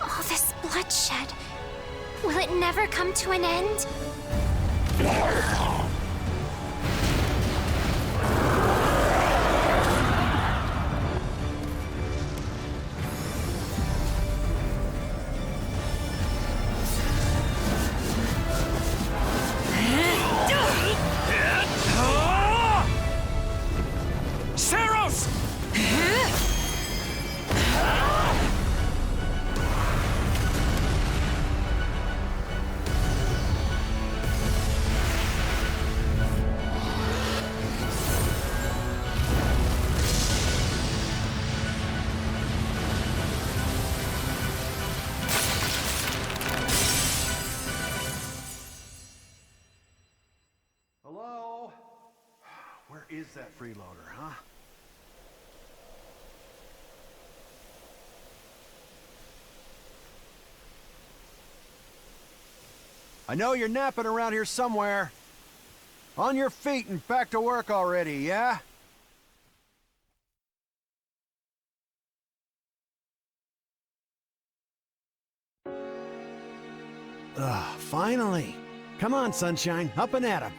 All this bloodshed. Will it never come to an end? Hello? Where is that freeloader, huh? I know you're napping around here somewhere. On your feet and back to work already, yeah? Finally. Come on, sunshine, up and at 'em.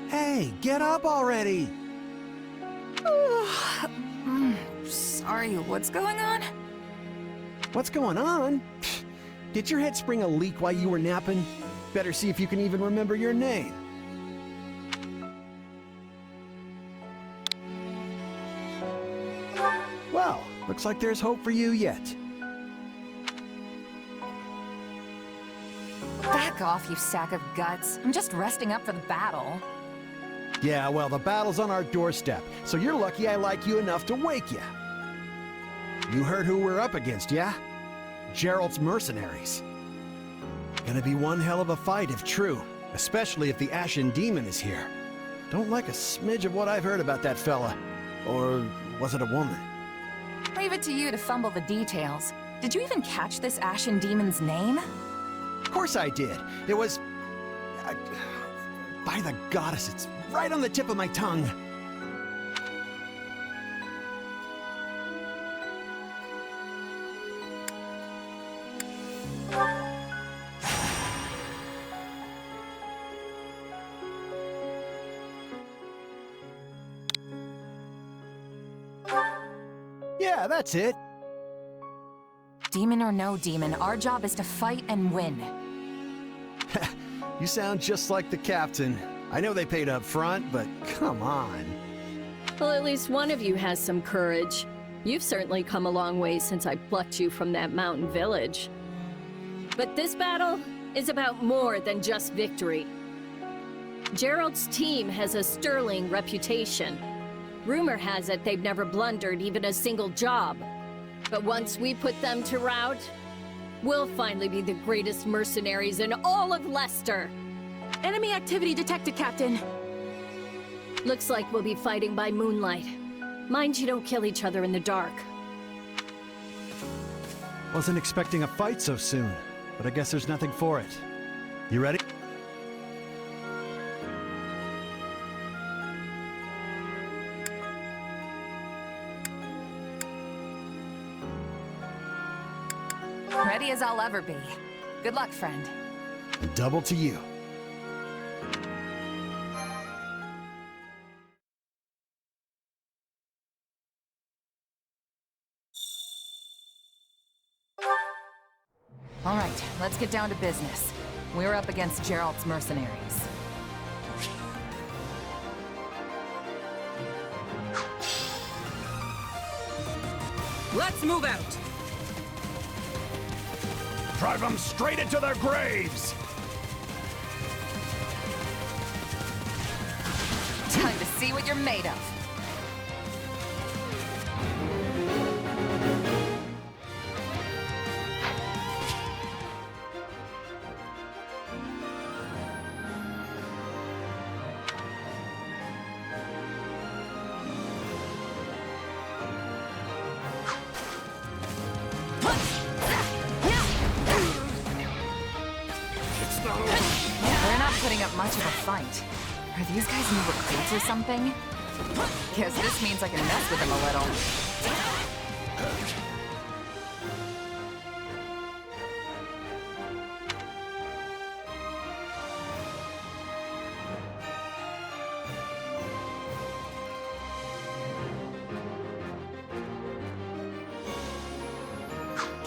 Hey, get up already! Sorry, what's going on? What's going on? Did your head spring a leak while you were napping? Better see if you can even remember your name. Well, looks like there's hope for you yet. Back off, you sack of guts. I'm just resting up for the battle. Yeah, well, the battle's on our doorstep, so you're lucky I like you enough to wake you. You heard who we're up against, yeah? Gerald's mercenaries. Gonna be one hell of a fight if true, especially if the Ashen Demon is here. Don't like a smidge of what I've heard about that fella. Or was it a woman? Leave it to you to fumble the details. Did you even catch this Ashen Demon's name? Of course I did. It was... by the goddess, it's right on the tip of my tongue. Yeah, that's it. Demon or no demon, our job is to fight and win. You sound just like the captain. I know they paid up front, but come on. Well, at least one of you has some courage. You've certainly come a long way since I plucked you from that mountain village. But this battle is about more than just victory. Gerald's team has a sterling reputation. Rumor has it they've never blundered even a single job. But once we put them to rout, we'll finally be the greatest mercenaries in all of Leicester. Enemy activity detected, Captain. Looks like we'll be fighting by moonlight. Mind you don't kill each other in the dark. Wasn't expecting a fight so soon, but I guess there's nothing for it. You ready? Ready as I'll ever be. Good luck, friend. And double to you. All right, let's get down to business. We're up against Gerald's mercenaries. Let's move out! Drive them straight into their graves! see what you're made of. They're not putting up much of a fight. Are these guys new recruits or something? Guess this means I can mess with them a little.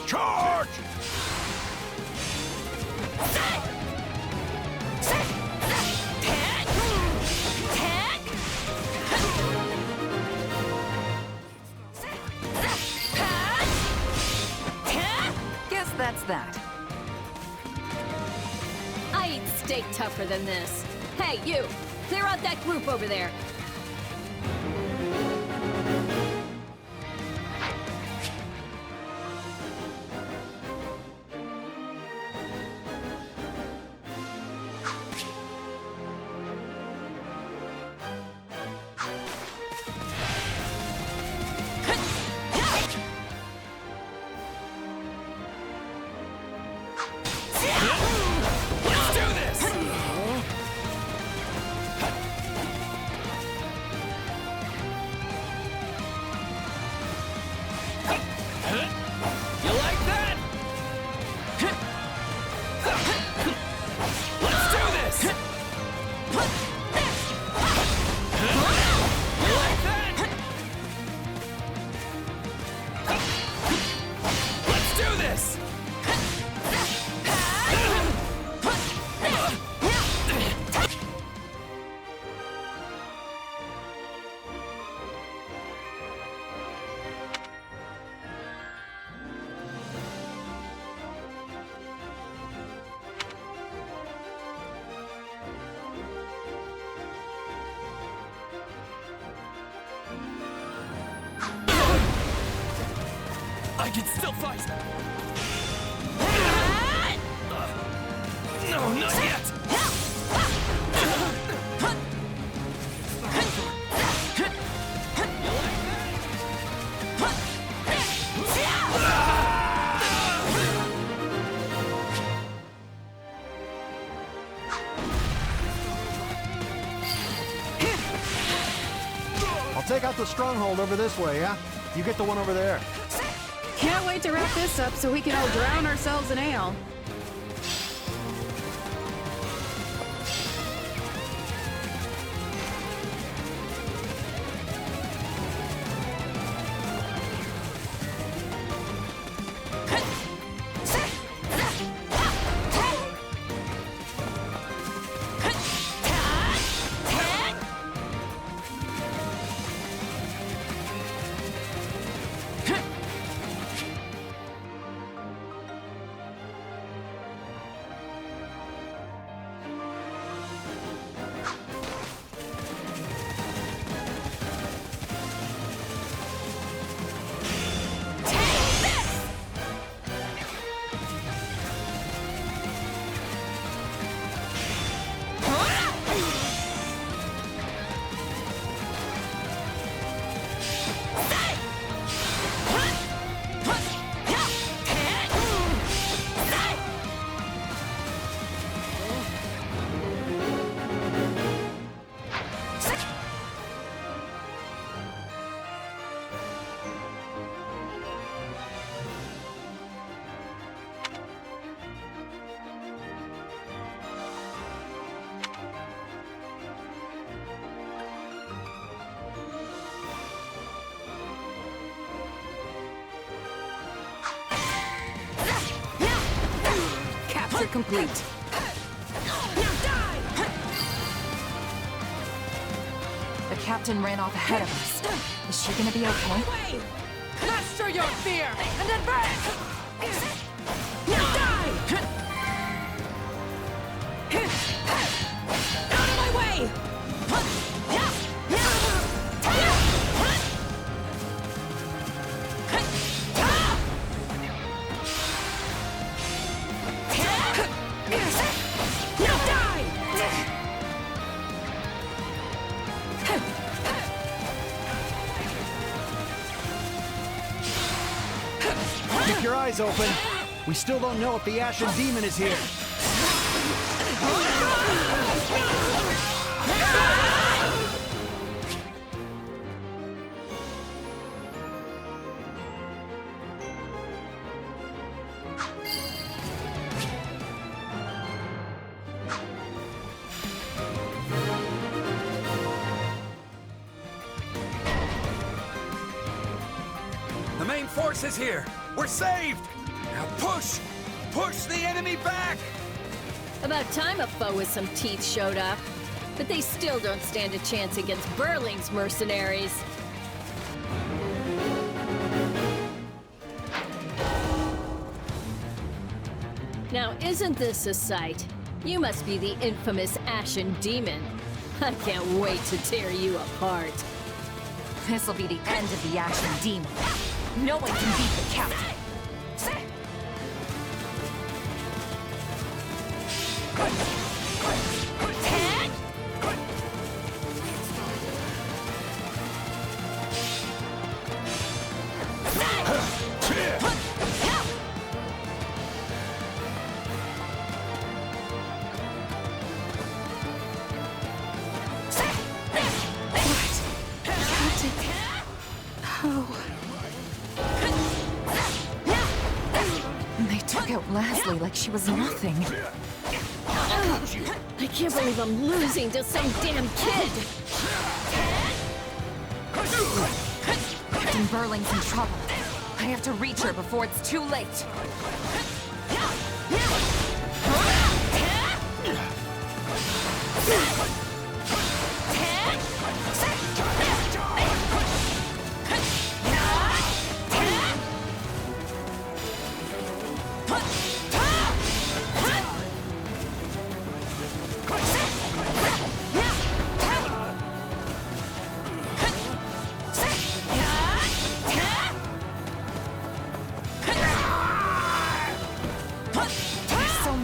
Charge! Guess that's that. I eat steak tougher than this. Hey, you! Clear out that group over there. Let's do this! You like that? Let's do this! You like that? Let's do this! I can still fight! No, not yet! I'll take out the stronghold over this way, yeah? You get the one over there. Can't wait to wrap this up so we can all drown ourselves in ale. Capture complete. The captain ran off ahead of us. Is she gonna be okay? Wait! Master your fear, and then back! Now die! Out of my way! Keep your eyes open. We still don't know if the Ashen Demon is here. The main force is here! We're saved! Now push! Push the enemy back! About time a foe with some teeth showed up. But they still don't stand a chance against Burling's mercenaries. Now, isn't this a sight? You must be the infamous Ashen Demon. I can't wait to tear you apart. This'll be the end of the Ashen Demon. No one can beat the captain. They took out Leslie like she was nothing. I can't believe I'm losing to some damn kid! Captain Burling's in trouble. I have to reach her before it's too late.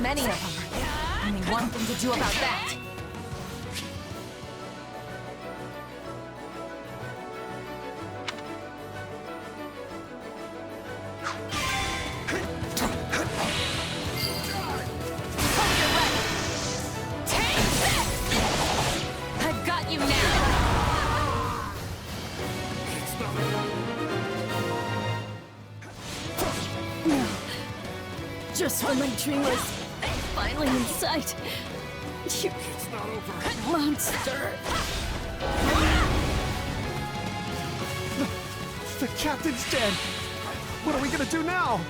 Many of them. Only one thing to do about that. I've got you now. No. Just when my dream was finally in sight. You monster. The captain's dead. What are we gonna do now?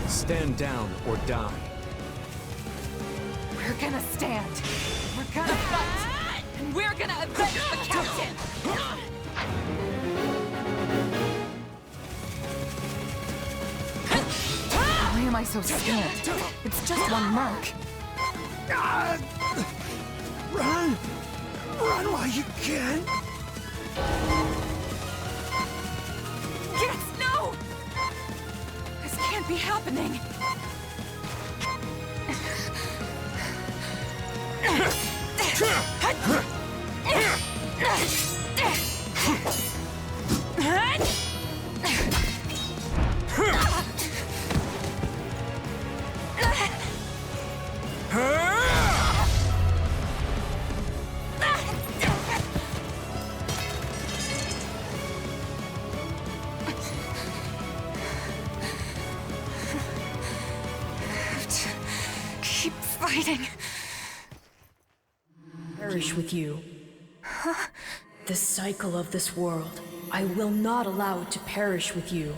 Stand down or die. We're gonna stand. We're gonna fight. And we're gonna avenge the captain. Why am I so scared? It's just one merc. Run! Run while you can! Yes, no! This can't be happening. Keep fighting. Perish with you. The cycle of this world. I will not allow it to perish with you.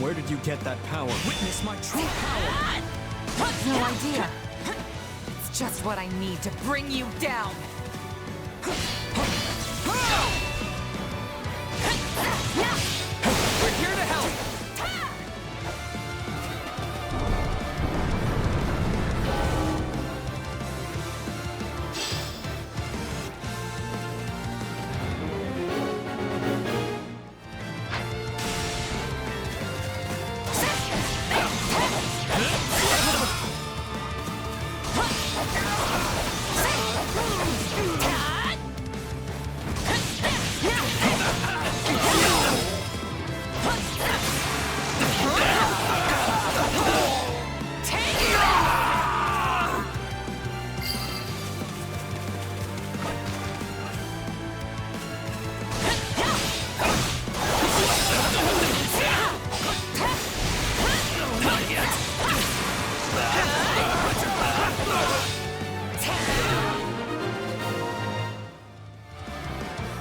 Where did you get that power? Witness my true power! No idea. It's just what I need to bring you down. We're here to help!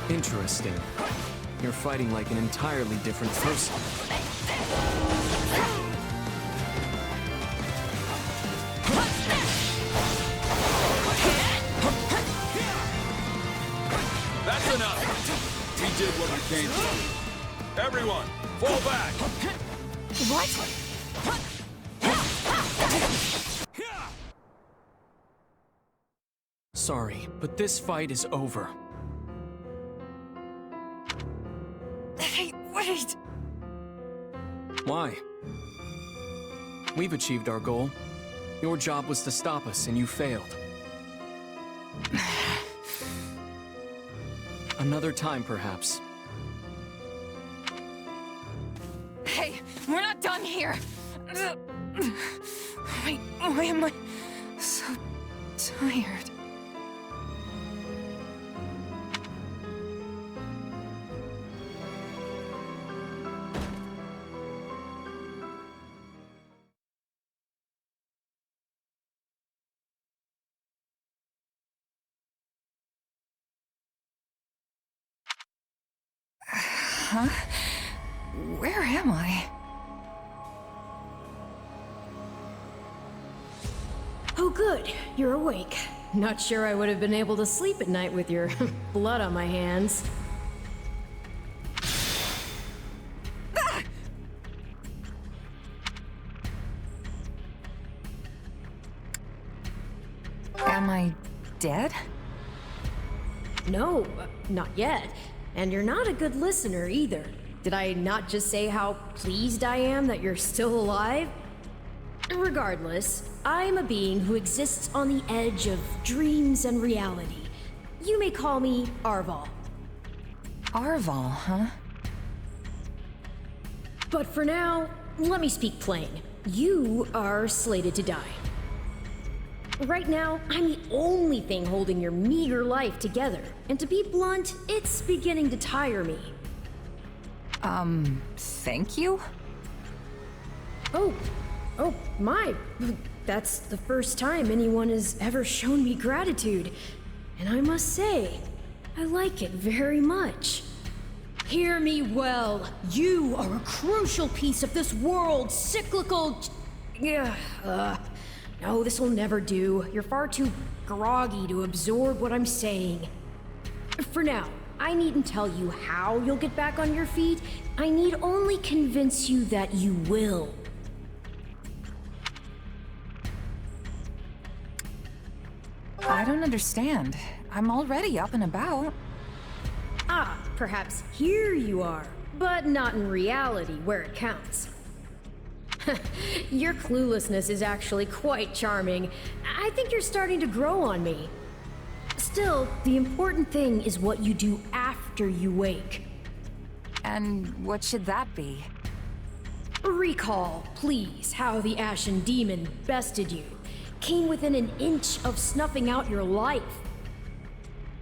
Interesting. You're fighting like an entirely different person. That's enough! We did what we came to. Everyone, fall back! What? Sorry, but this fight is over. Hey, wait! Why? We've achieved our goal. Your job was to stop us, and you failed. Another time, perhaps. Hey, we're not done here! Why am I so tired? Huh? Where am I? Oh good, you're awake. Not sure I would have been able to sleep at night with your blood on my hands. Am I dead? No, not yet. And you're not a good listener either. Did I not just say how pleased I am that you're still alive? Regardless, I'm a being who exists on the edge of dreams and reality. You may call me Arval. Arval, huh? But for now, let me speak plain. You are slated to die. Right now, I'm the only thing holding your meager life together. And to be blunt, it's beginning to tire me. Thank you? Oh, my. That's the first time anyone has ever shown me gratitude. And I must say, I like it very much. Hear me well. You are a crucial piece of this world's cyclical... No, this will never do. You're far too groggy to absorb what I'm saying. For now, I needn't tell you how you'll get back on your feet. I need only convince you that you will. I don't understand. I'm already up and about. Ah, perhaps here you are, but not in reality where it counts. Your cluelessness is actually quite charming. I think you're starting to grow on me. Still, the important thing is what you do after you wake. And what should that be? Recall, please, how the Ashen Demon bested you. Came within an inch of snuffing out your life.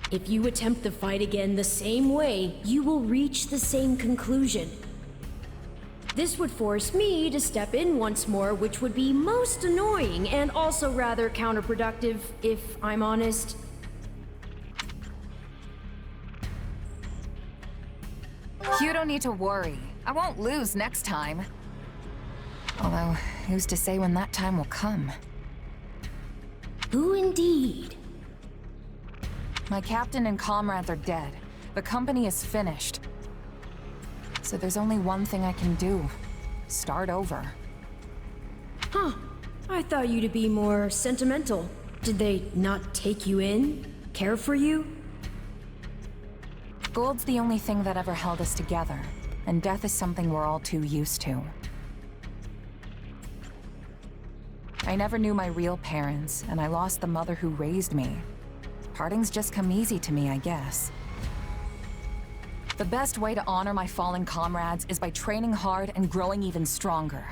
If you attempt the fight again the same way, you will reach the same conclusion. This would force me to step in once more, which would be most annoying and also rather counterproductive, if I'm honest. You don't need to worry. I won't lose next time. Although, who's to say when that time will come? Who indeed? My captain and comrades are dead. The company is finished. So there's only one thing I can do. Start over. Huh. I thought you to be more sentimental. Did they not take you in? Care for you? Gold's the only thing that ever held us together, and death is something we're all too used to. I never knew my real parents, and I lost the mother who raised me. Partings just come easy to me, I guess. The best way to honor my fallen comrades is by training hard and growing even stronger.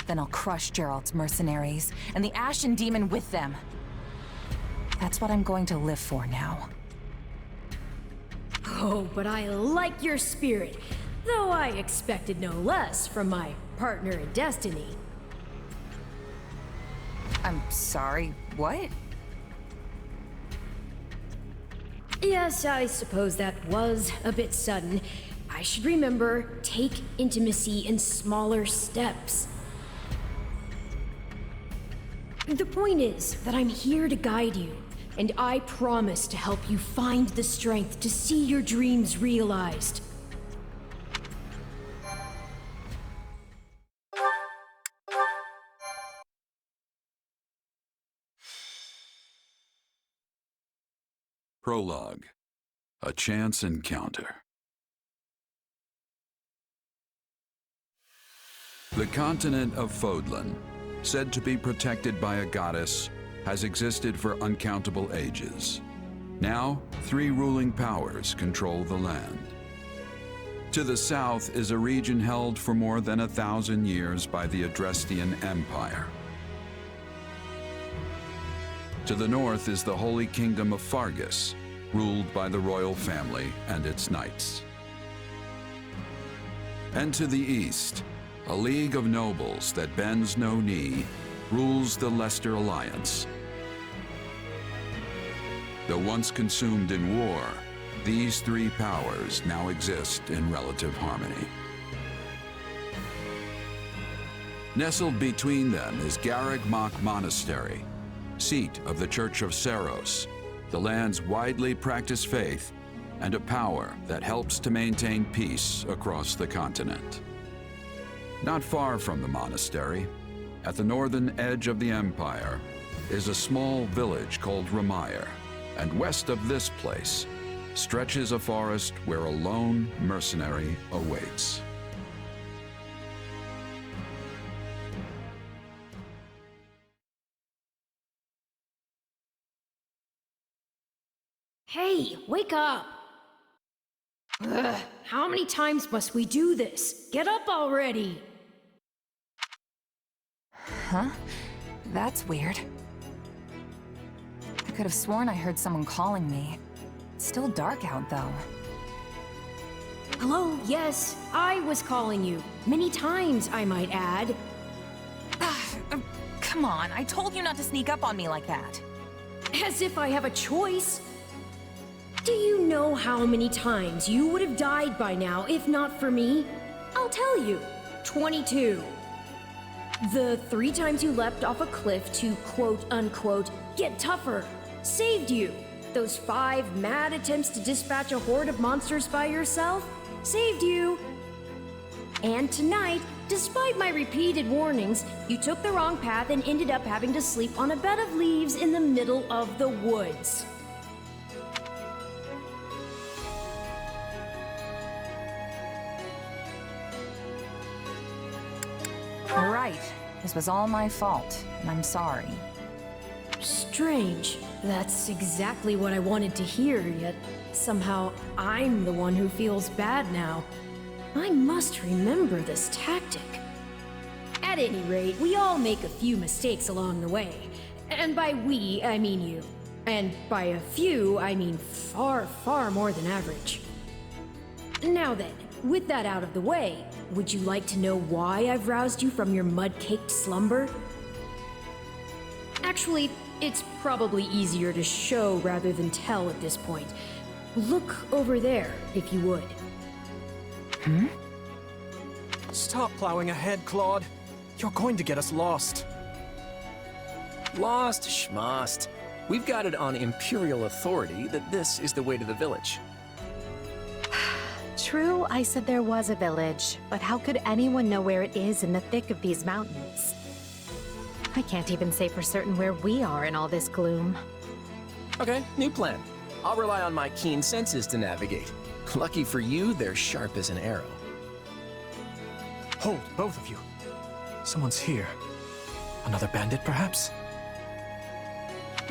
Then I'll crush Gerald's mercenaries, and the Ashen Demon with them. That's what I'm going to live for now. Oh, but I like your spirit, though I expected no less from my partner in destiny. I'm sorry, what? Yes, I suppose that was a bit sudden. I should remember, take intimacy in smaller steps. The point is that I'm here to guide you, and I promise to help you find the strength to see your dreams realized. Prologue. A chance encounter. The continent of Fodlan, said to be protected by a goddess, has existed for uncountable ages. Now, 3 ruling powers control the land. To the south is a region held for more than 1,000 years by the Adrestian Empire. To the north is the Holy Kingdom of Fargus, ruled by the royal family and its knights. And to the east, a league of nobles that bends no knee rules the Leicester Alliance. Though once consumed in war, these 3 powers now exist in relative harmony. Nestled between them is Garreg Mach Monastery, seat of the Church of Saros, the land's widely practiced faith, and a power that helps to maintain peace across the continent. Not far from the monastery, at the northern edge of the empire, is a small village called Ramire, and west of this place stretches a forest where a lone mercenary awaits. Hey, wake up! Ugh, how many times must we do this? Get up already! Huh? That's weird. I could have sworn I heard someone calling me. It's still dark out, though. Hello, yes, I was calling you. Many times, I might add. Come on, I told you not to sneak up on me like that. As if I have a choice. Do you know how many times you would have died by now if not for me? I'll tell you. 22. The 3 times you leapt off a cliff to quote-unquote get tougher saved you. Those 5 mad attempts to dispatch a horde of monsters by yourself saved you. And tonight, despite my repeated warnings, you took the wrong path and ended up having to sleep on a bed of leaves in the middle of the woods. Right. This was all my fault, and I'm sorry. Strange. That's exactly what I wanted to hear, yet somehow I'm the one who feels bad now. I must remember this tactic. At any rate, we all make a few mistakes along the way. And by we, I mean you. And by a few, I mean far, far more than average. Now then, with that out of the way, would you like to know why I've roused you from your mud-caked slumber? Actually, it's probably easier to show rather than tell at this point. Look over there, if you would. Stop plowing ahead, Claude. You're going to get us lost. Lost schmost. We've got it on Imperial authority that this is the way to the village. True, I said there was a village, but how could anyone know where it is in the thick of these mountains? I can't even say for certain where we are in all this gloom. Okay, new plan. I'll rely on my keen senses to navigate. Lucky for you, they're sharp as an arrow. Hold, both of you. Someone's here. Another bandit, perhaps?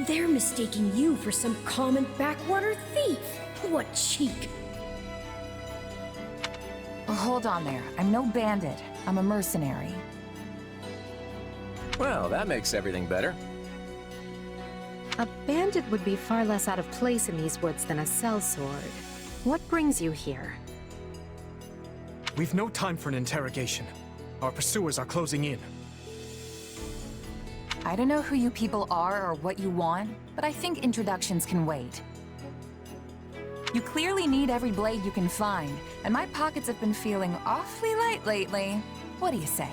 They're mistaking you for some common backwater thief. What cheek. Well, hold on there. I'm no bandit. I'm a mercenary. Well, that makes everything better. A bandit would be far less out of place in these woods than a sellsword. What brings you here? We've no time for an interrogation. Our pursuers are closing in. I don't know who you people are or what you want, but I think introductions can wait. You clearly need every blade you can find, and my pockets have been feeling awfully light lately. What do you say?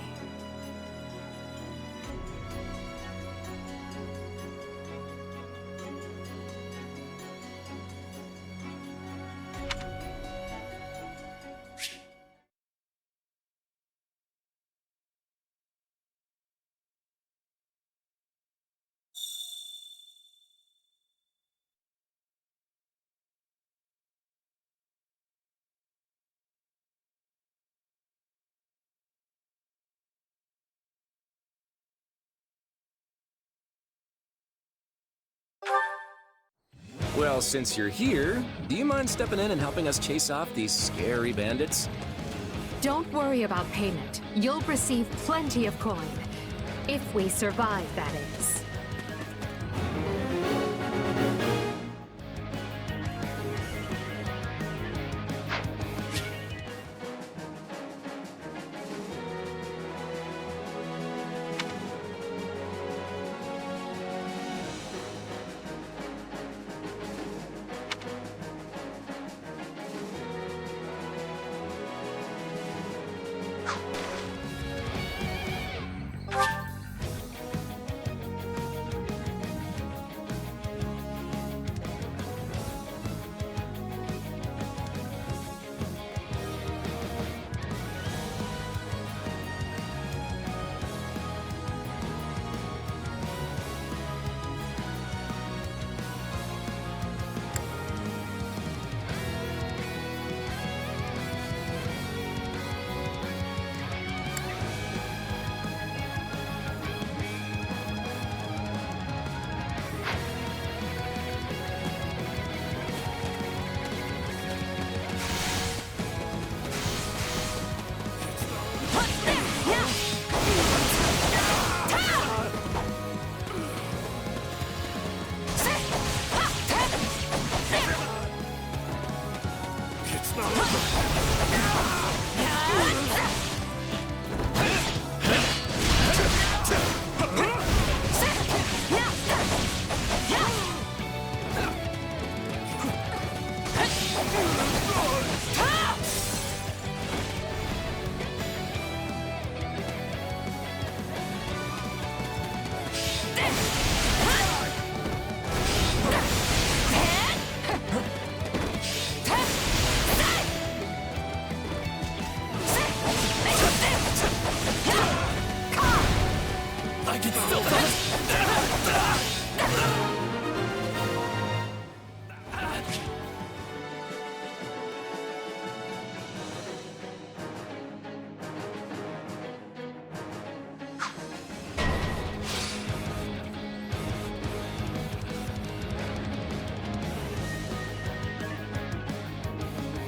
Well, since you're here, do you mind stepping in and helping us chase off these scary bandits? Don't worry about payment. You'll receive plenty of coin. If we survive, that is.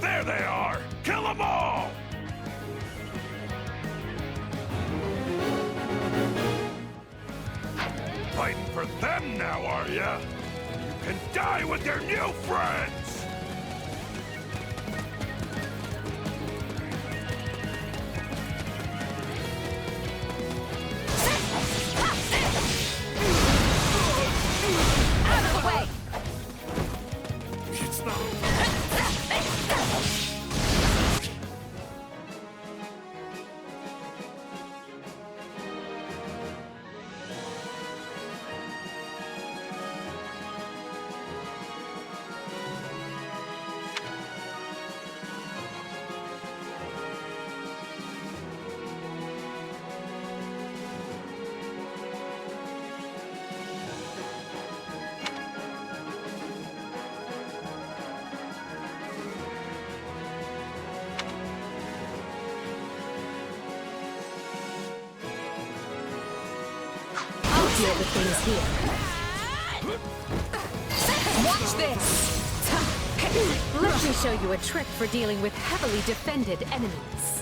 There they are! Kill them all! Fighting for them now, are ya? You can die with your new friends! Out of the way! It's not... deal with things here. Watch this! Let me show you a trick for dealing with heavily defended enemies.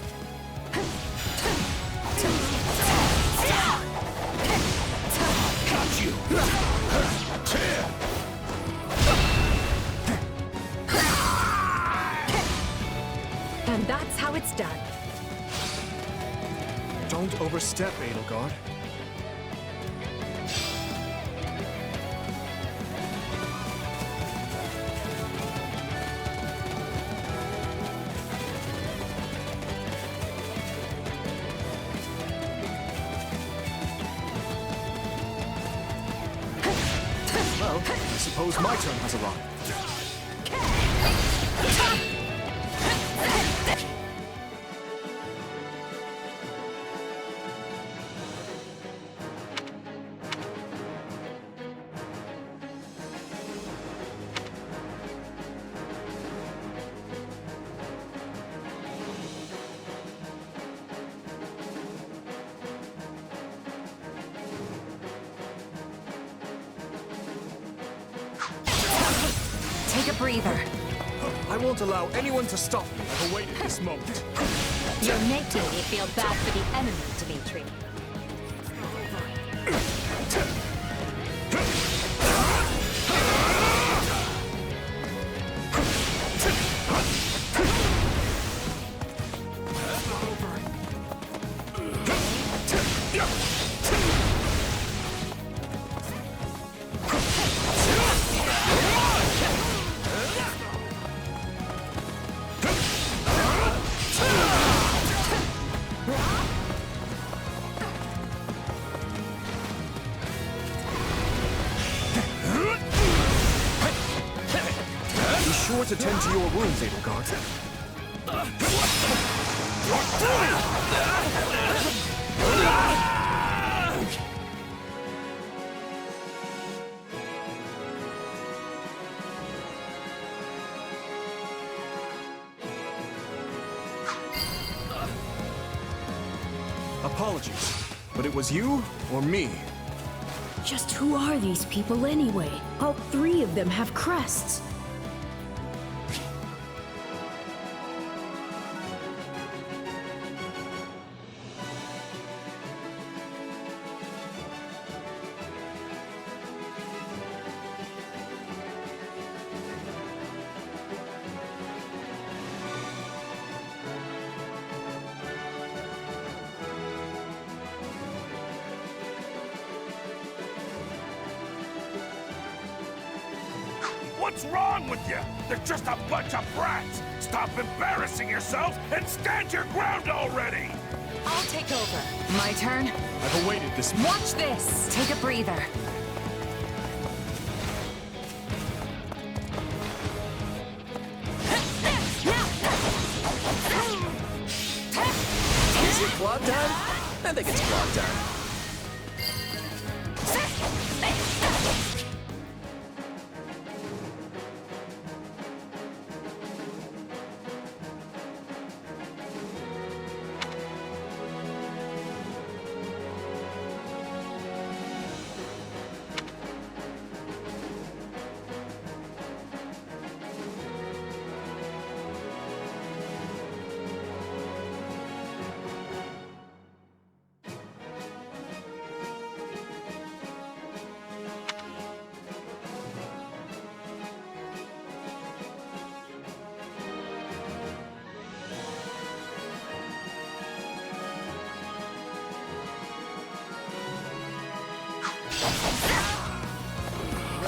Got you! And that's how it's done. Don't overstep, Edelgard. Well, I suppose my turn has arrived. Take a breather. I won't allow anyone to stop me. I've awaited this moment. You're making me feel bad for the enemy, Dimitri. Be sure to tend to your wounds, Edelgard. Apologies, but it was you or me. Just who are these people anyway? All three of them have crests. What's wrong with you? They're just a bunch of brats! Stop embarrassing yourselves and stand your ground already! I'll take over. My turn? I've awaited this moment. Watch this! Take a breather. Is it blood time? I think it's blood time.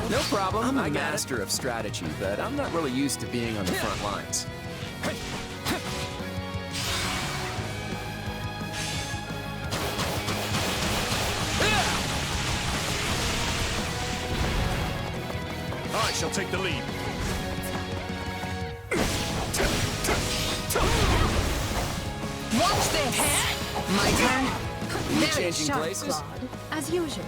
No problem. I'm a master of strategy, but I'm not really used to being on the front lines. I shall take the lead. Watch this! My turn? You Very changing sharp, places? Claude, as usual.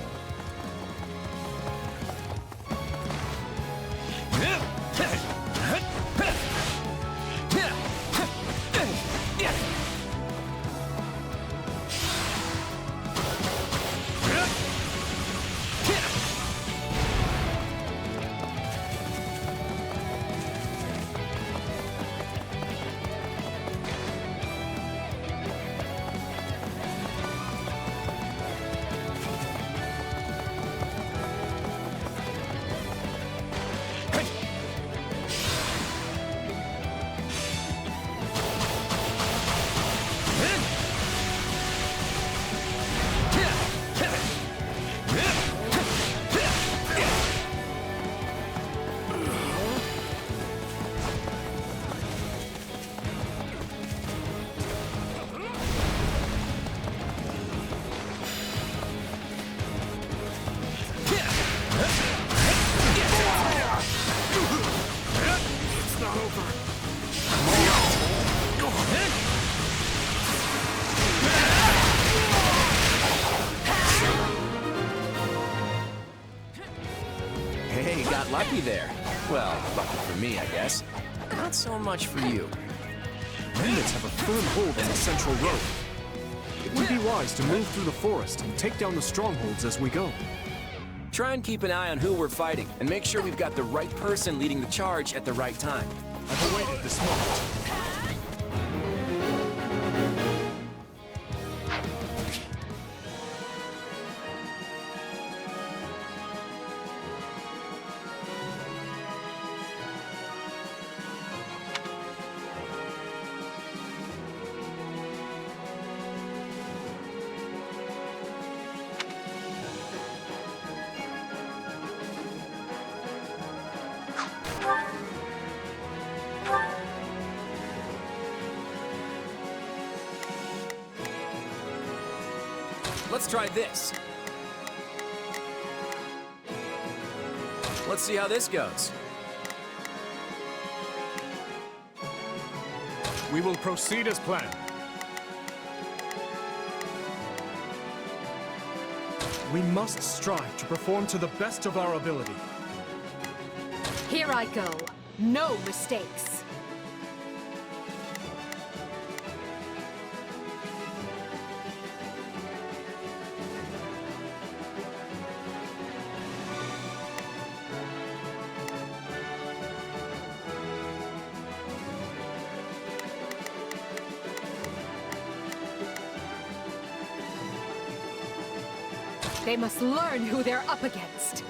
lucky there. Well, lucky for me, I guess. Not so much for you. Bandits have a firm hold on the central road. It would be wise to move through the forest and take down the strongholds as we go. Try and keep an eye on who we're fighting, and make sure we've got the right person leading the charge at the right time. I've awaited this moment. Let's try this. Let's see how this goes. We will proceed as planned. We must strive to perform to the best of our ability. Here I go. No mistakes. They must learn who they're up against.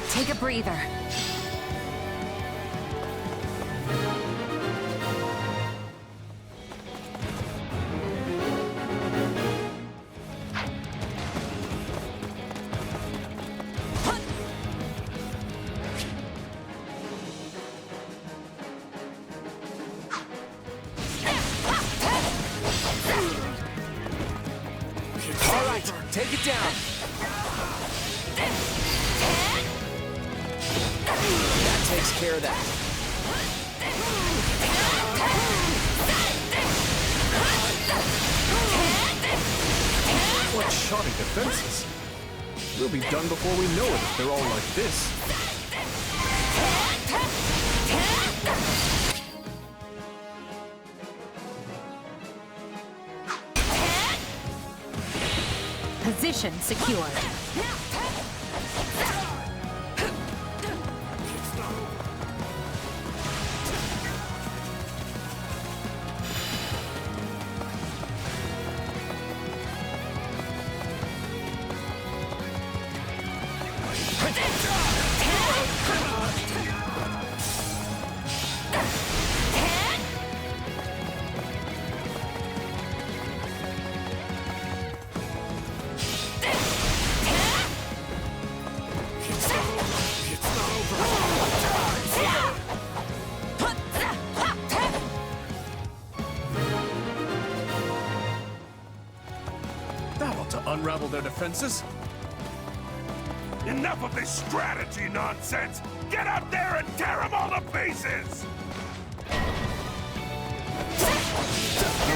Take a breather. Take it down. That takes care of that. What shoddy defenses. We'll be done before we know it if they're all like this. Position secured. Unravel their defenses. Enough of this strategy nonsense! Get out there and tear them all to pieces!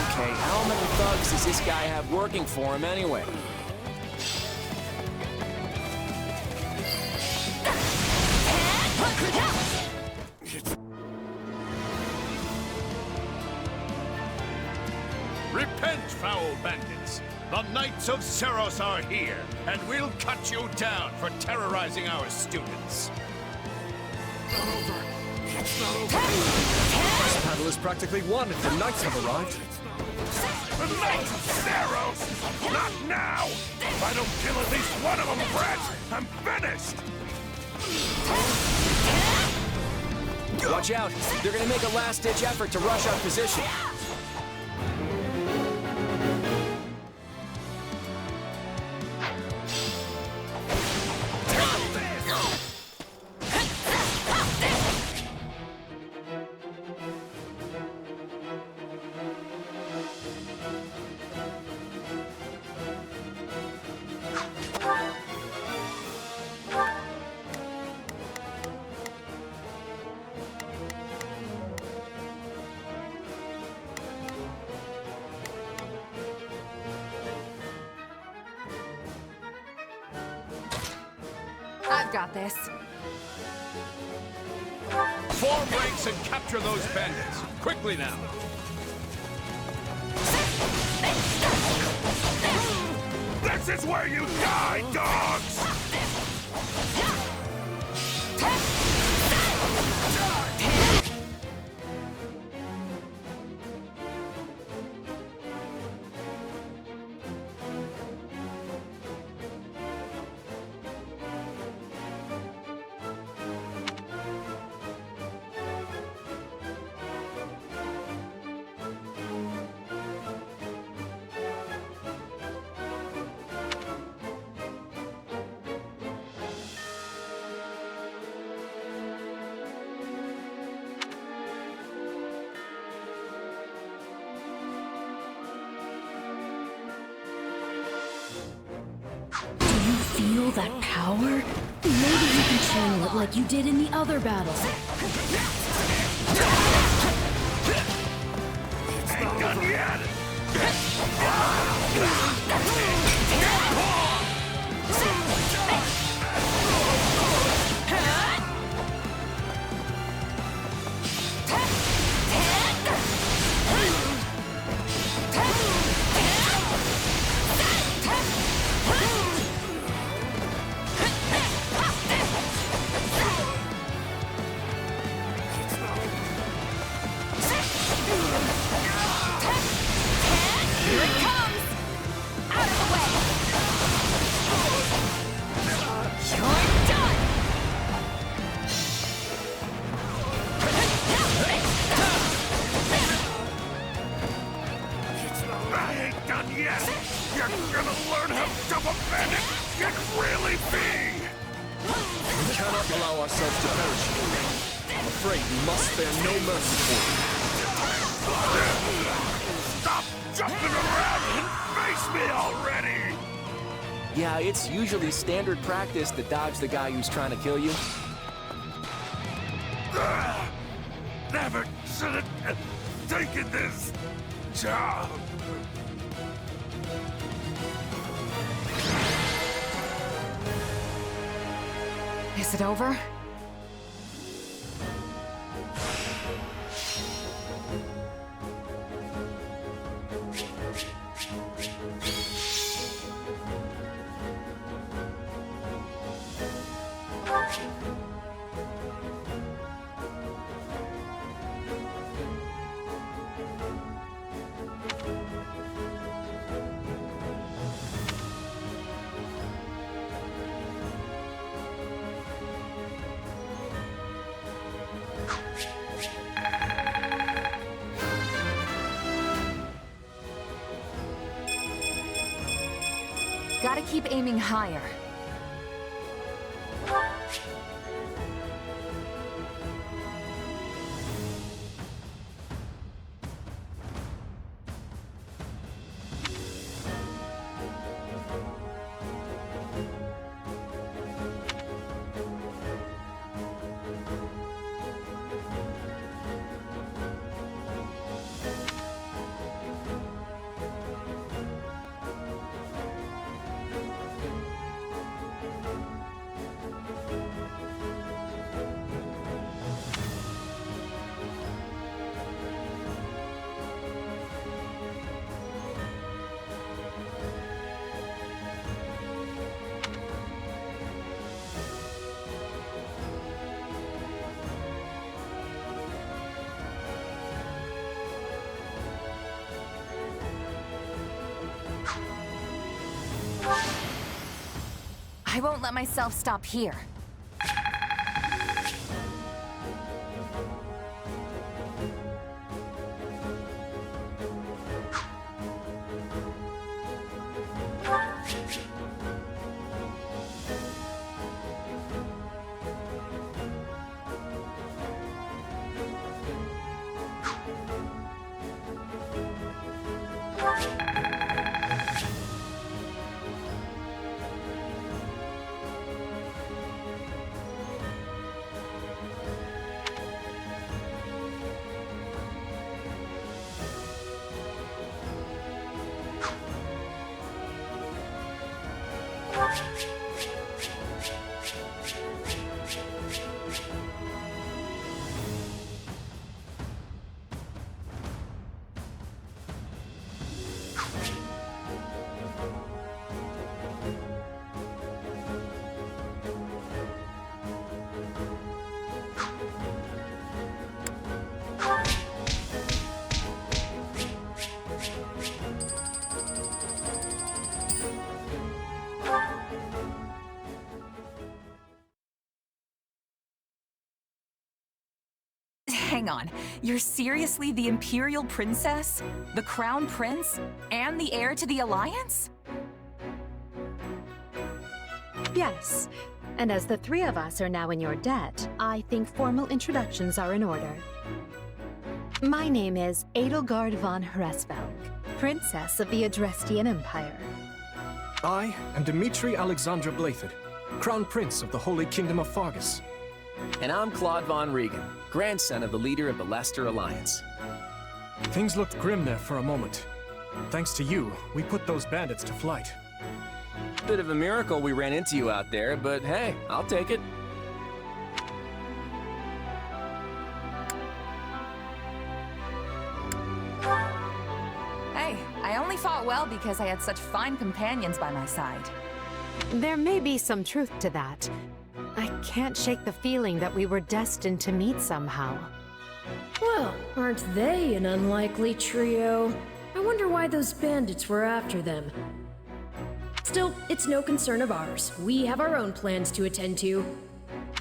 Okay, how many thugs does this guy have working for him anyway? Repent, foul bandits! The Knights of Seros are here, and we'll cut you down for terrorizing our students. Not over. It's not over. This battle is practically won if the Knights have arrived. The Knights of Seros! Not now! If I don't kill at least one of them, brats, I'm finished! Watch out! They're gonna make a last-ditch effort to rush our position. I've got this. Form ranks and capture those bandits. Quickly now. This is where you die, dogs! Feel that power? Maybe you can channel it like you did in the other battle. Ain't done yet! Yeah, it's usually standard practice to dodge the guy who's trying to kill you. Never should have taken this job. Is it over? Gotta keep aiming higher. I won't let myself stop here. Hang on, you're seriously the Imperial Princess? The Crown Prince? And the heir to the Alliance? Yes, and as the three of us are now in your debt, I think formal introductions are in order. My name is Edelgard von Hresvelg, Princess of the Adrestian Empire. I am Dimitri Alexandra Blathid, Crown Prince of the Holy Kingdom of Fargus. And I'm Claude von Regan, grandson of the leader of the Leicester Alliance. Things looked grim there for a moment. Thanks to you, we put those bandits to flight. Bit of a miracle we ran into you out there, but hey, I'll take it. Hey, I only fought well because I had such fine companions by my side. There may be some truth to that. I can't shake the feeling that we were destined to meet somehow. Well, aren't they an unlikely trio? I wonder why those bandits were after them. Still, it's no concern of ours. We have our own plans to attend to.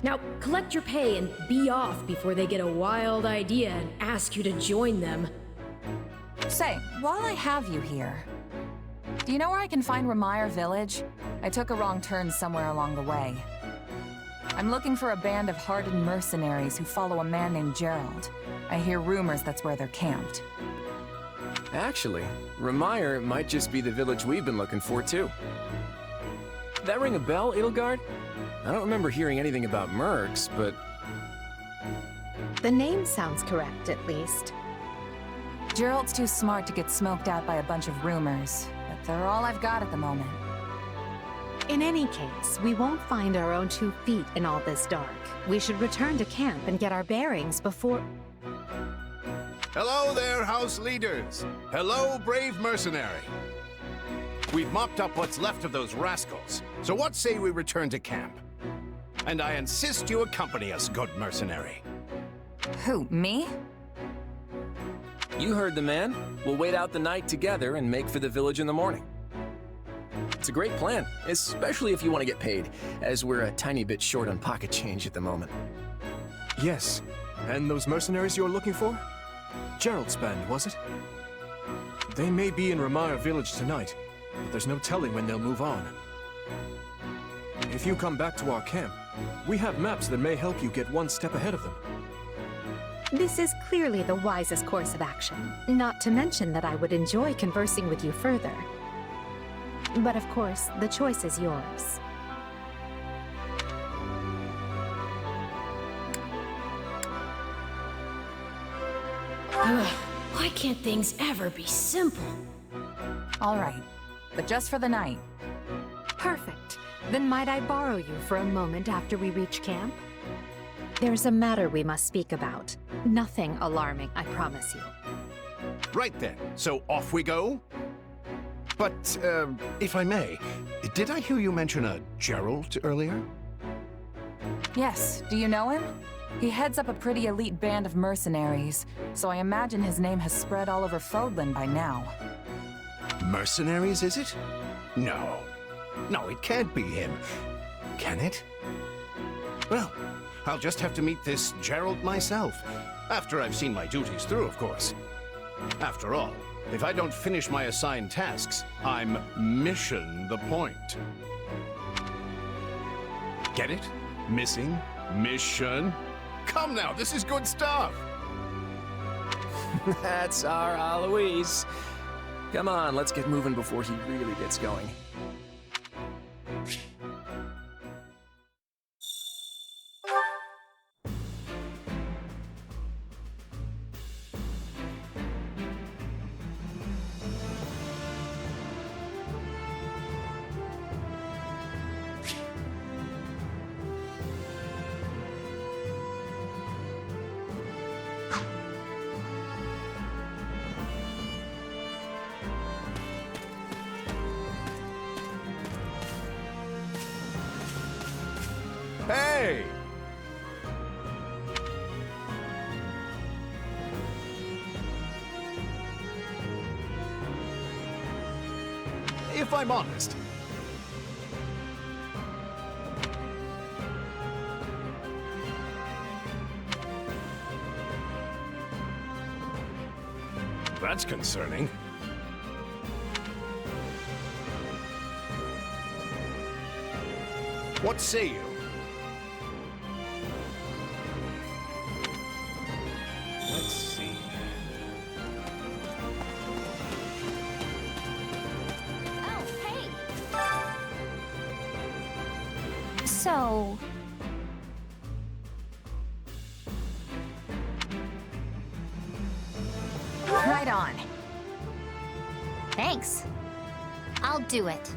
Now, collect your pay and be off before they get a wild idea and ask you to join them. Say, while I have you here, do you know where I can find Remire Village? I took a wrong turn somewhere along the way. I'm looking for a band of hardened mercenaries who follow a man named Gerald. I hear rumors that's where they're camped. Actually, Remire might just be the village we've been looking for, too. That ring a bell, Edelgard? I don't remember hearing anything about mercs, but... The name sounds correct, at least. Gerald's too smart to get smoked out by a bunch of rumors, but they're all I've got at the moment. In any case, we won't find our own 2 feet in all this dark. We should return to camp and get our bearings before... Hello there, house leaders. Hello, brave mercenary. We've mopped up what's left of those rascals, so what say we return to camp? And I insist you accompany us, good mercenary. Who, me? You heard the man. We'll wait out the night together and make for the village in the morning. It's a great plan, especially if you want to get paid, as we're a tiny bit short on pocket change at the moment. Yes, and those mercenaries you're looking for? Gerald's band, was it? They may be in Remire Village tonight, but there's no telling when they'll move on. If you come back to our camp, we have maps that may help you get one step ahead of them. This is clearly the wisest course of action, not to mention that I would enjoy conversing with you further. But of course, the choice is yours. Ugh, why can't things ever be simple? All right, but just for the night. Perfect. Then might I borrow you for a moment after we reach camp? There's a matter we must speak about. Nothing alarming, I promise you. Right then, so off we go? But, if I may, did I hear you mention a Gerald earlier? Yes, do you know him? He heads up a pretty elite band of mercenaries, so I imagine his name has spread all over Fodlan by now. Mercenaries, is it? No. No, it can't be him. Can it? Well, I'll just have to meet this Gerald myself. After I've seen my duties through, of course. After all, if I don't finish my assigned tasks, I'm mission the point. Get it? Missing? Mission? Come now, this is good stuff! That's our Aloise. Come on, let's get moving before he really gets going. Hey! If I'm honest, that's concerning. What say you? Let's see. Oh, hey! So... Right on. Thanks. I'll do it.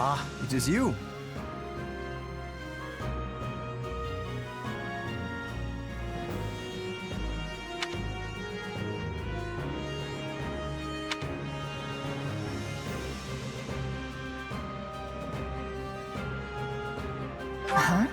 Ah, it is you. Huh?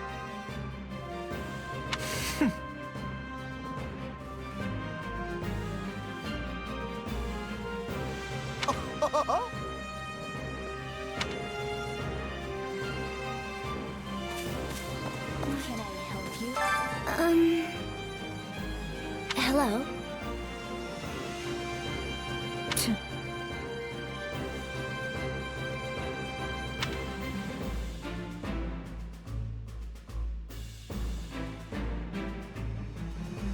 Can I help you? Hello?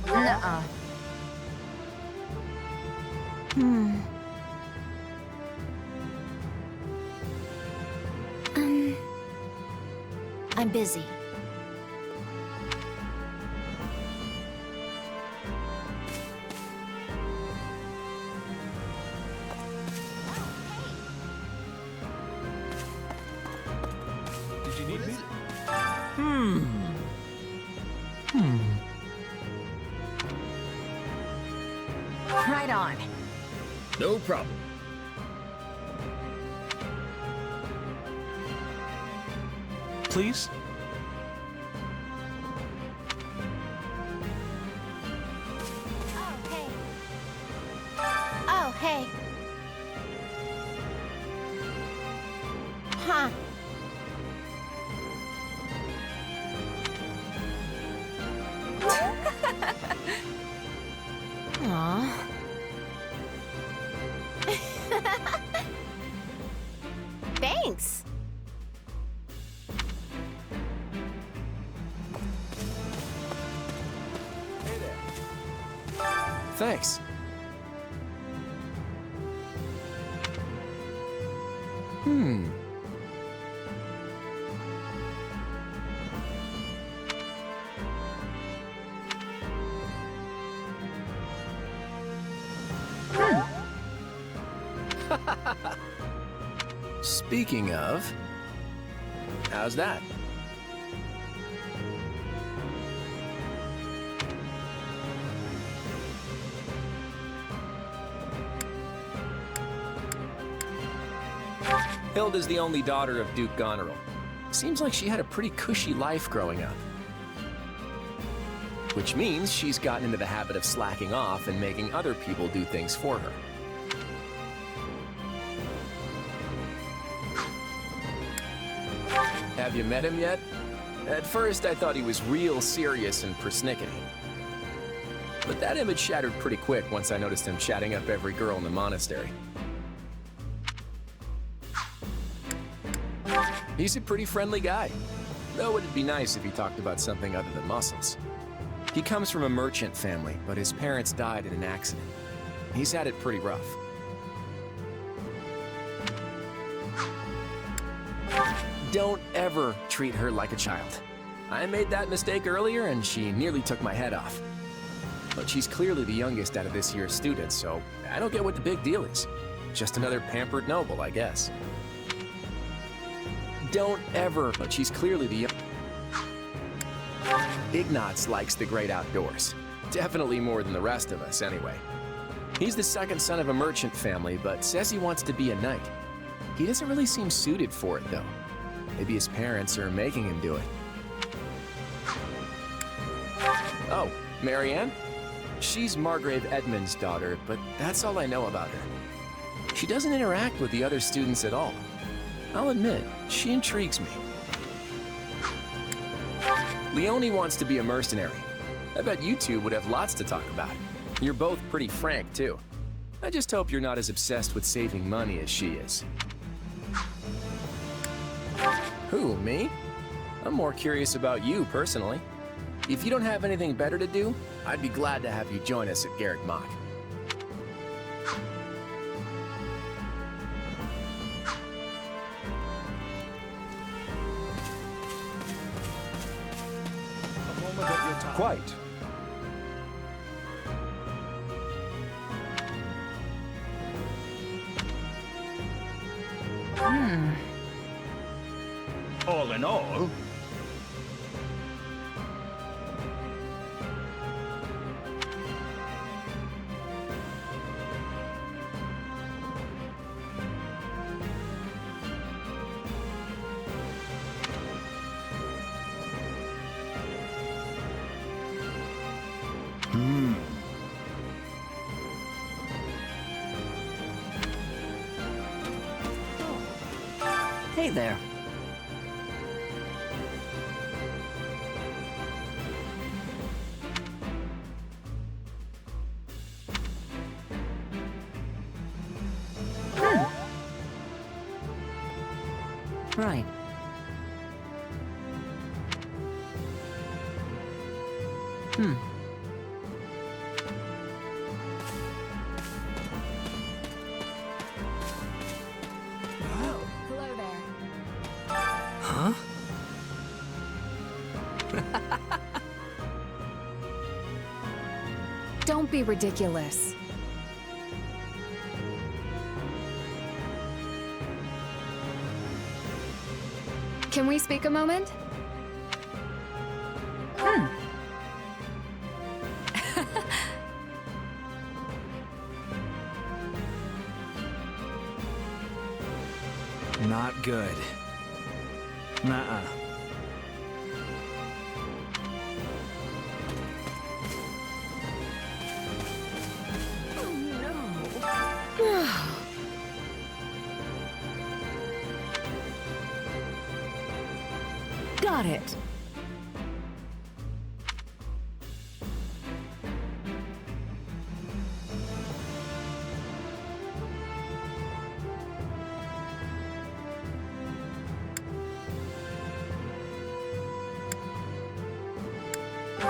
Nuh-uh. I'm busy. Did you need me? Right on. No problem. Please? Oh, hey. Oh, hey. Huh. Aw. Thanks. Thanks. Speaking of, how's that? Hilda's the only daughter of Duke Goneril. Seems like she had a pretty cushy life growing up. Which means she's gotten into the habit of slacking off and making other people do things for her. Have you met him yet? At first, I thought he was real serious and persnickety. But that image shattered pretty quick once I noticed him chatting up every girl in the monastery. He's a pretty friendly guy, though it'd be nice if he talked about something other than muscles. He comes from a merchant family, but his parents died in an accident. He's had it pretty rough. Don't ever treat her like a child. I made that mistake earlier and she nearly took my head off. But she's clearly the youngest out of this year's students, so I don't get what the big deal is. Just another pampered noble, I guess. Don't ever, but she's clearly the Ignatz likes the great outdoors. Definitely more than the rest of us, anyway. He's the second son of a merchant family, but says he wants to be a knight. He doesn't really seem suited for it, though. Maybe his parents are making him do it. Oh, Marianne? She's Margrave Edmund's daughter, but that's all I know about her. She doesn't interact with the other students at all. I'll admit, she intrigues me. Leonie wants to be a mercenary. I bet you two would have lots to talk about. You're both pretty frank, too. I just hope you're not as obsessed with saving money as she is. Who, me? I'm more curious about you, personally. If you don't have anything better to do, I'd be glad to have you join us at Garrick Mach. Quite. All in all, Hey there. Right. Hello there. Huh? Don't be ridiculous. Can we speak a moment? Not good. Nuh-uh. Got it.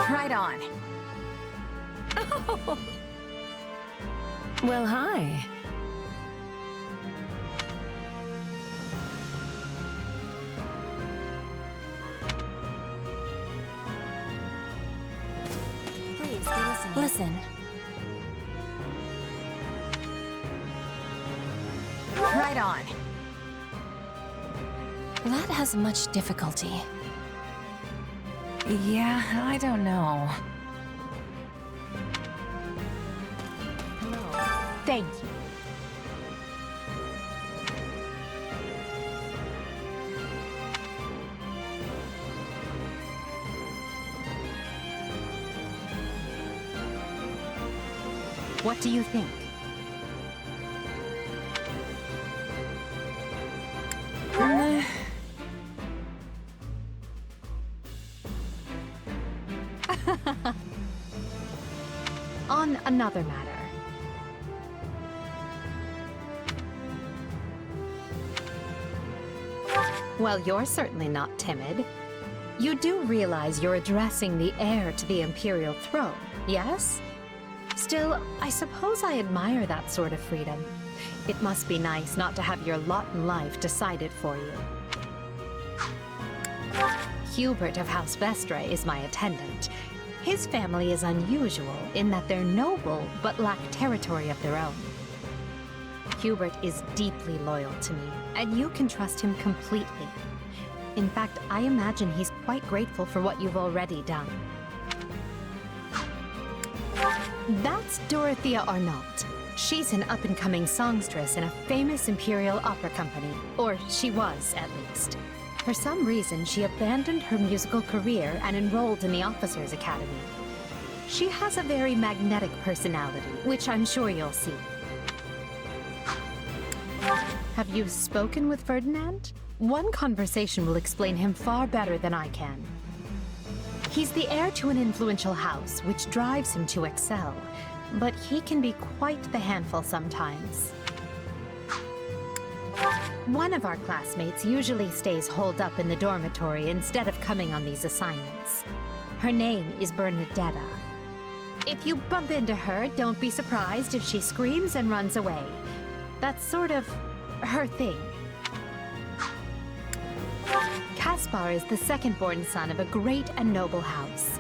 Right on. Oh. Well, hi. Please, be listening. Listen. Right on. That has much difficulty. Yeah, I don't know. Thank you. What do you think? On another matter. Well, you're certainly not timid. You do realize you're addressing the heir to the Imperial throne, yes? Still, I suppose I admire that sort of freedom. It must be nice not to have your lot in life decided for you. Hubert of House Vestre is my attendant. His family is unusual in that they're noble but lack territory of their own. Hubert is deeply loyal to me, and you can trust him completely. In fact, I imagine he's quite grateful for what you've already done. That's Dorothea Arnault. She's an up-and-coming songstress in a famous Imperial opera company, or she was, at least. For some reason, she abandoned her musical career and enrolled in the Officers' Academy. She has a very magnetic personality, which I'm sure you'll see. Have you spoken with Ferdinand? One conversation will explain him far better than I can. He's the heir to an influential house, which drives him to excel. But he can be quite the handful sometimes. One of our classmates usually stays holed up in the dormitory instead of coming on these assignments. Her name is Bernadetta. If you bump into her, don't be surprised if she screams and runs away. That's sort of her thing. Caspar is the second-born son of a great and noble house.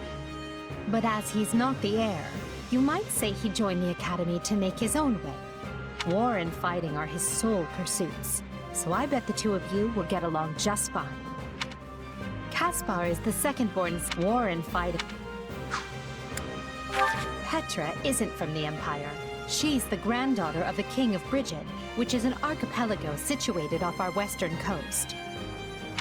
But as he's not the heir, you might say he joined the academy to make his own way. War and fighting are his sole pursuits, so I bet the two of you will get along just fine. Caspar is the second-born war and fighting. Petra isn't from the Empire. She's the granddaughter of the King of Brigid, which is an archipelago situated off our western coast.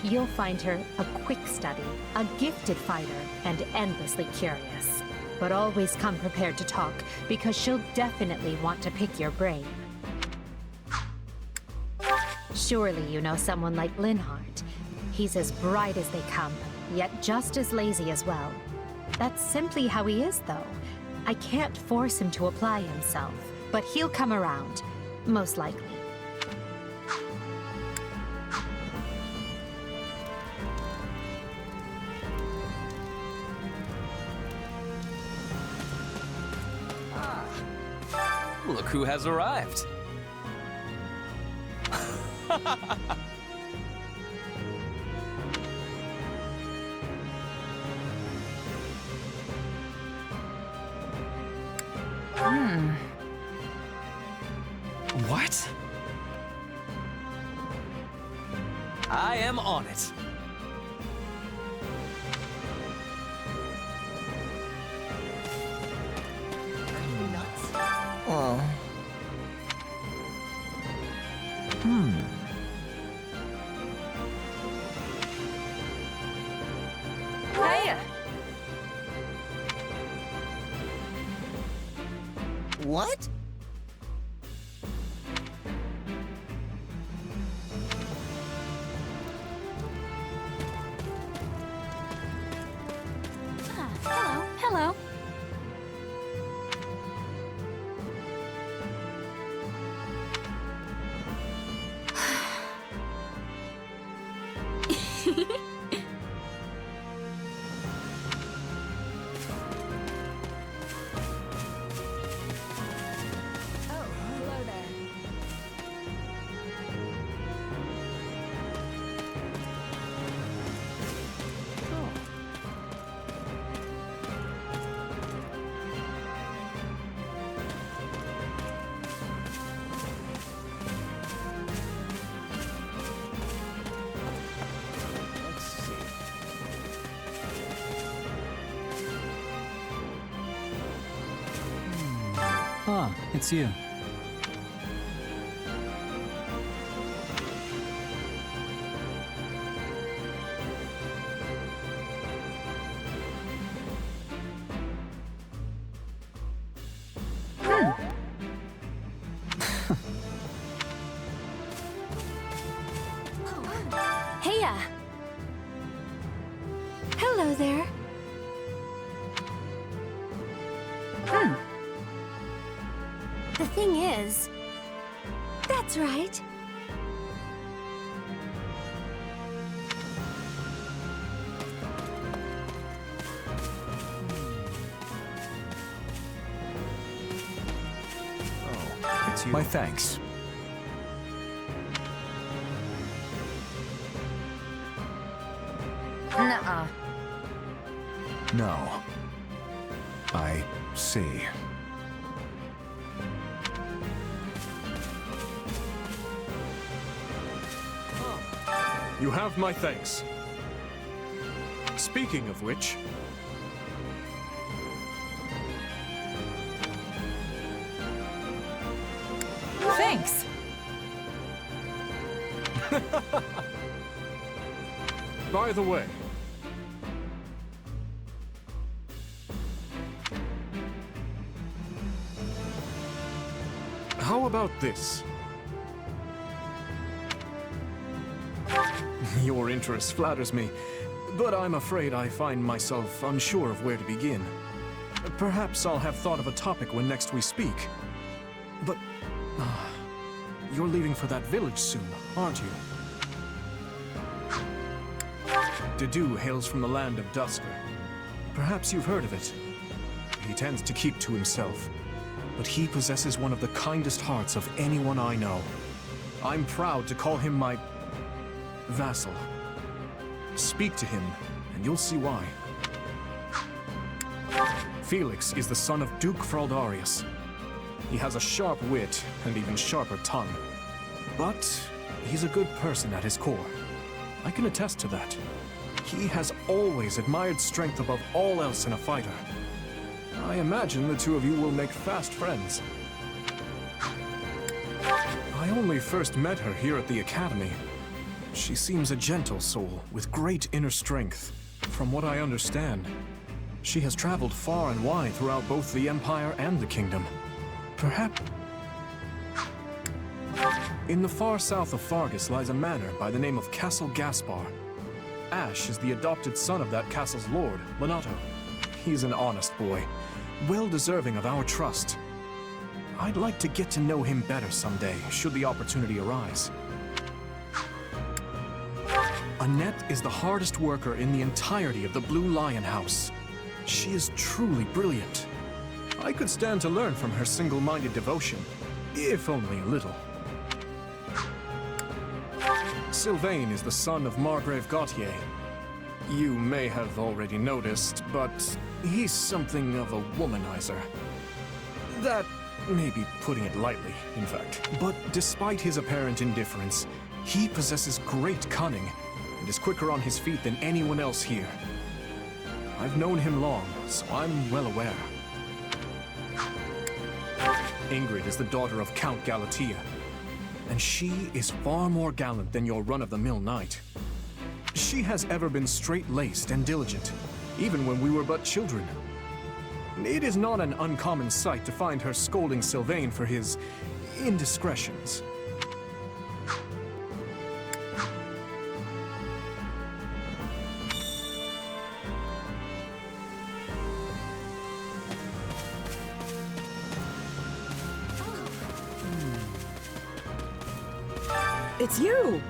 You'll find her a quick study, a gifted fighter, and endlessly curious. But always come prepared to talk, because she'll definitely want to pick your brain. Surely you know someone like Linhardt. He's as bright as they come, yet just as lazy as well. That's simply how he is, though. I can't force him to apply himself, but he'll come around, most likely. Look who has arrived. What? I am on it. Oh. Hey! What? Hello. Ah, it's you. Heya! Hello there. The thing is... That's right. It's you. My thanks. Nuh-uh. No. I see. You have my thanks. Speaking of which... Thanks. By the way... How about this? Your interest flatters me, but I'm afraid I find myself unsure of where to begin. Perhaps I'll have thought of a topic when next we speak. But... you're leaving for that village soon, aren't you? Dedu hails from the land of Dusker. Perhaps you've heard of it. He tends to keep to himself, but he possesses one of the kindest hearts of anyone I know. I'm proud to call him my... vassal. Speak to him, and you'll see why. Felix is the son of Duke Fraldarius. He has a sharp wit and even sharper tongue. But he's a good person at his core. I can attest to that. He has always admired strength above all else in a fighter. I imagine the two of you will make fast friends. I only first met her here at the academy. She seems a gentle soul with great inner strength. From what I understand, she has traveled far and wide throughout both the Empire and the Kingdom. Perhaps... In the far south of Fargus lies a manor by the name of Castle Gaspar. Ash is the adopted son of that castle's lord, Lonato. He's an honest boy, well deserving of our trust. I'd like to get to know him better someday, should the opportunity arise. Annette is the hardest worker in the entirety of the Blue Lion House. She is truly brilliant. I could stand to learn from her single-minded devotion, if only a little. Sylvain is the son of Margrave Gautier. You may have already noticed, but he's something of a womanizer. That may be putting it lightly, in fact. But despite his apparent indifference, he possesses great cunning and is quicker on his feet than anyone else here. I've known him long, so I'm well aware. Ingrid is the daughter of Count Galatea, and she is far more gallant than your run-of-the-mill knight. She has ever been straight-laced and diligent, even when we were but children. It is not an uncommon sight to find her scolding Sylvain for his indiscretions. It's you!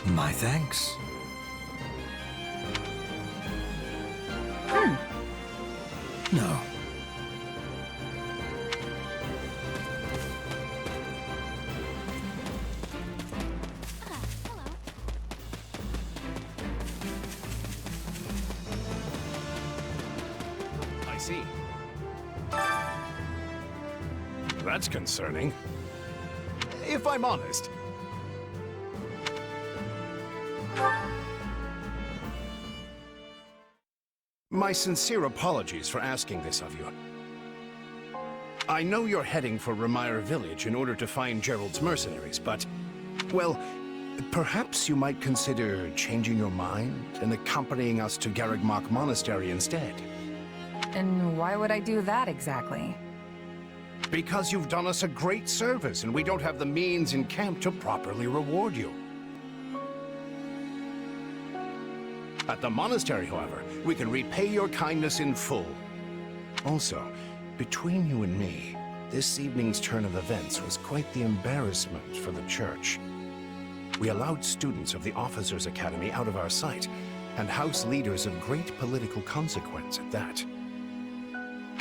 My thanks. No. I see. That's concerning. If I'm honest. My sincere apologies for asking this of you. I know you're heading for Remire Village in order to find Gerald's mercenaries, but, well, perhaps you might consider changing your mind and accompanying us to Garreg Monastery instead. And why would I do that exactly? Because you've done us a great service and we don't have the means in camp to properly reward you. At the monastery, however, we can repay your kindness in full. Also, between you and me, this evening's turn of events was quite the embarrassment for the church. We allowed students of the Officers' Academy out of our sight, and house leaders of great political consequence at that.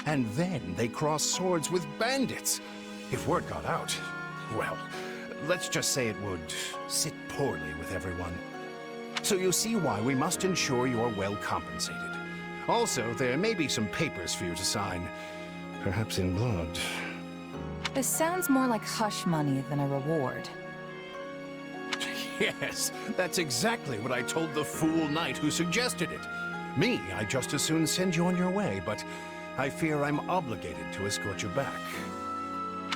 And then they crossed swords with bandits. If word got out, well, let's just say it would sit poorly with everyone. So you see why we must ensure you are well compensated. Also, there may be some papers for you to sign, perhaps in blood. This sounds more like hush money than a reward. Yes, that's exactly what I told the fool knight who suggested it. Me, I'd just as soon send you on your way, but I fear I'm obligated to escort you back.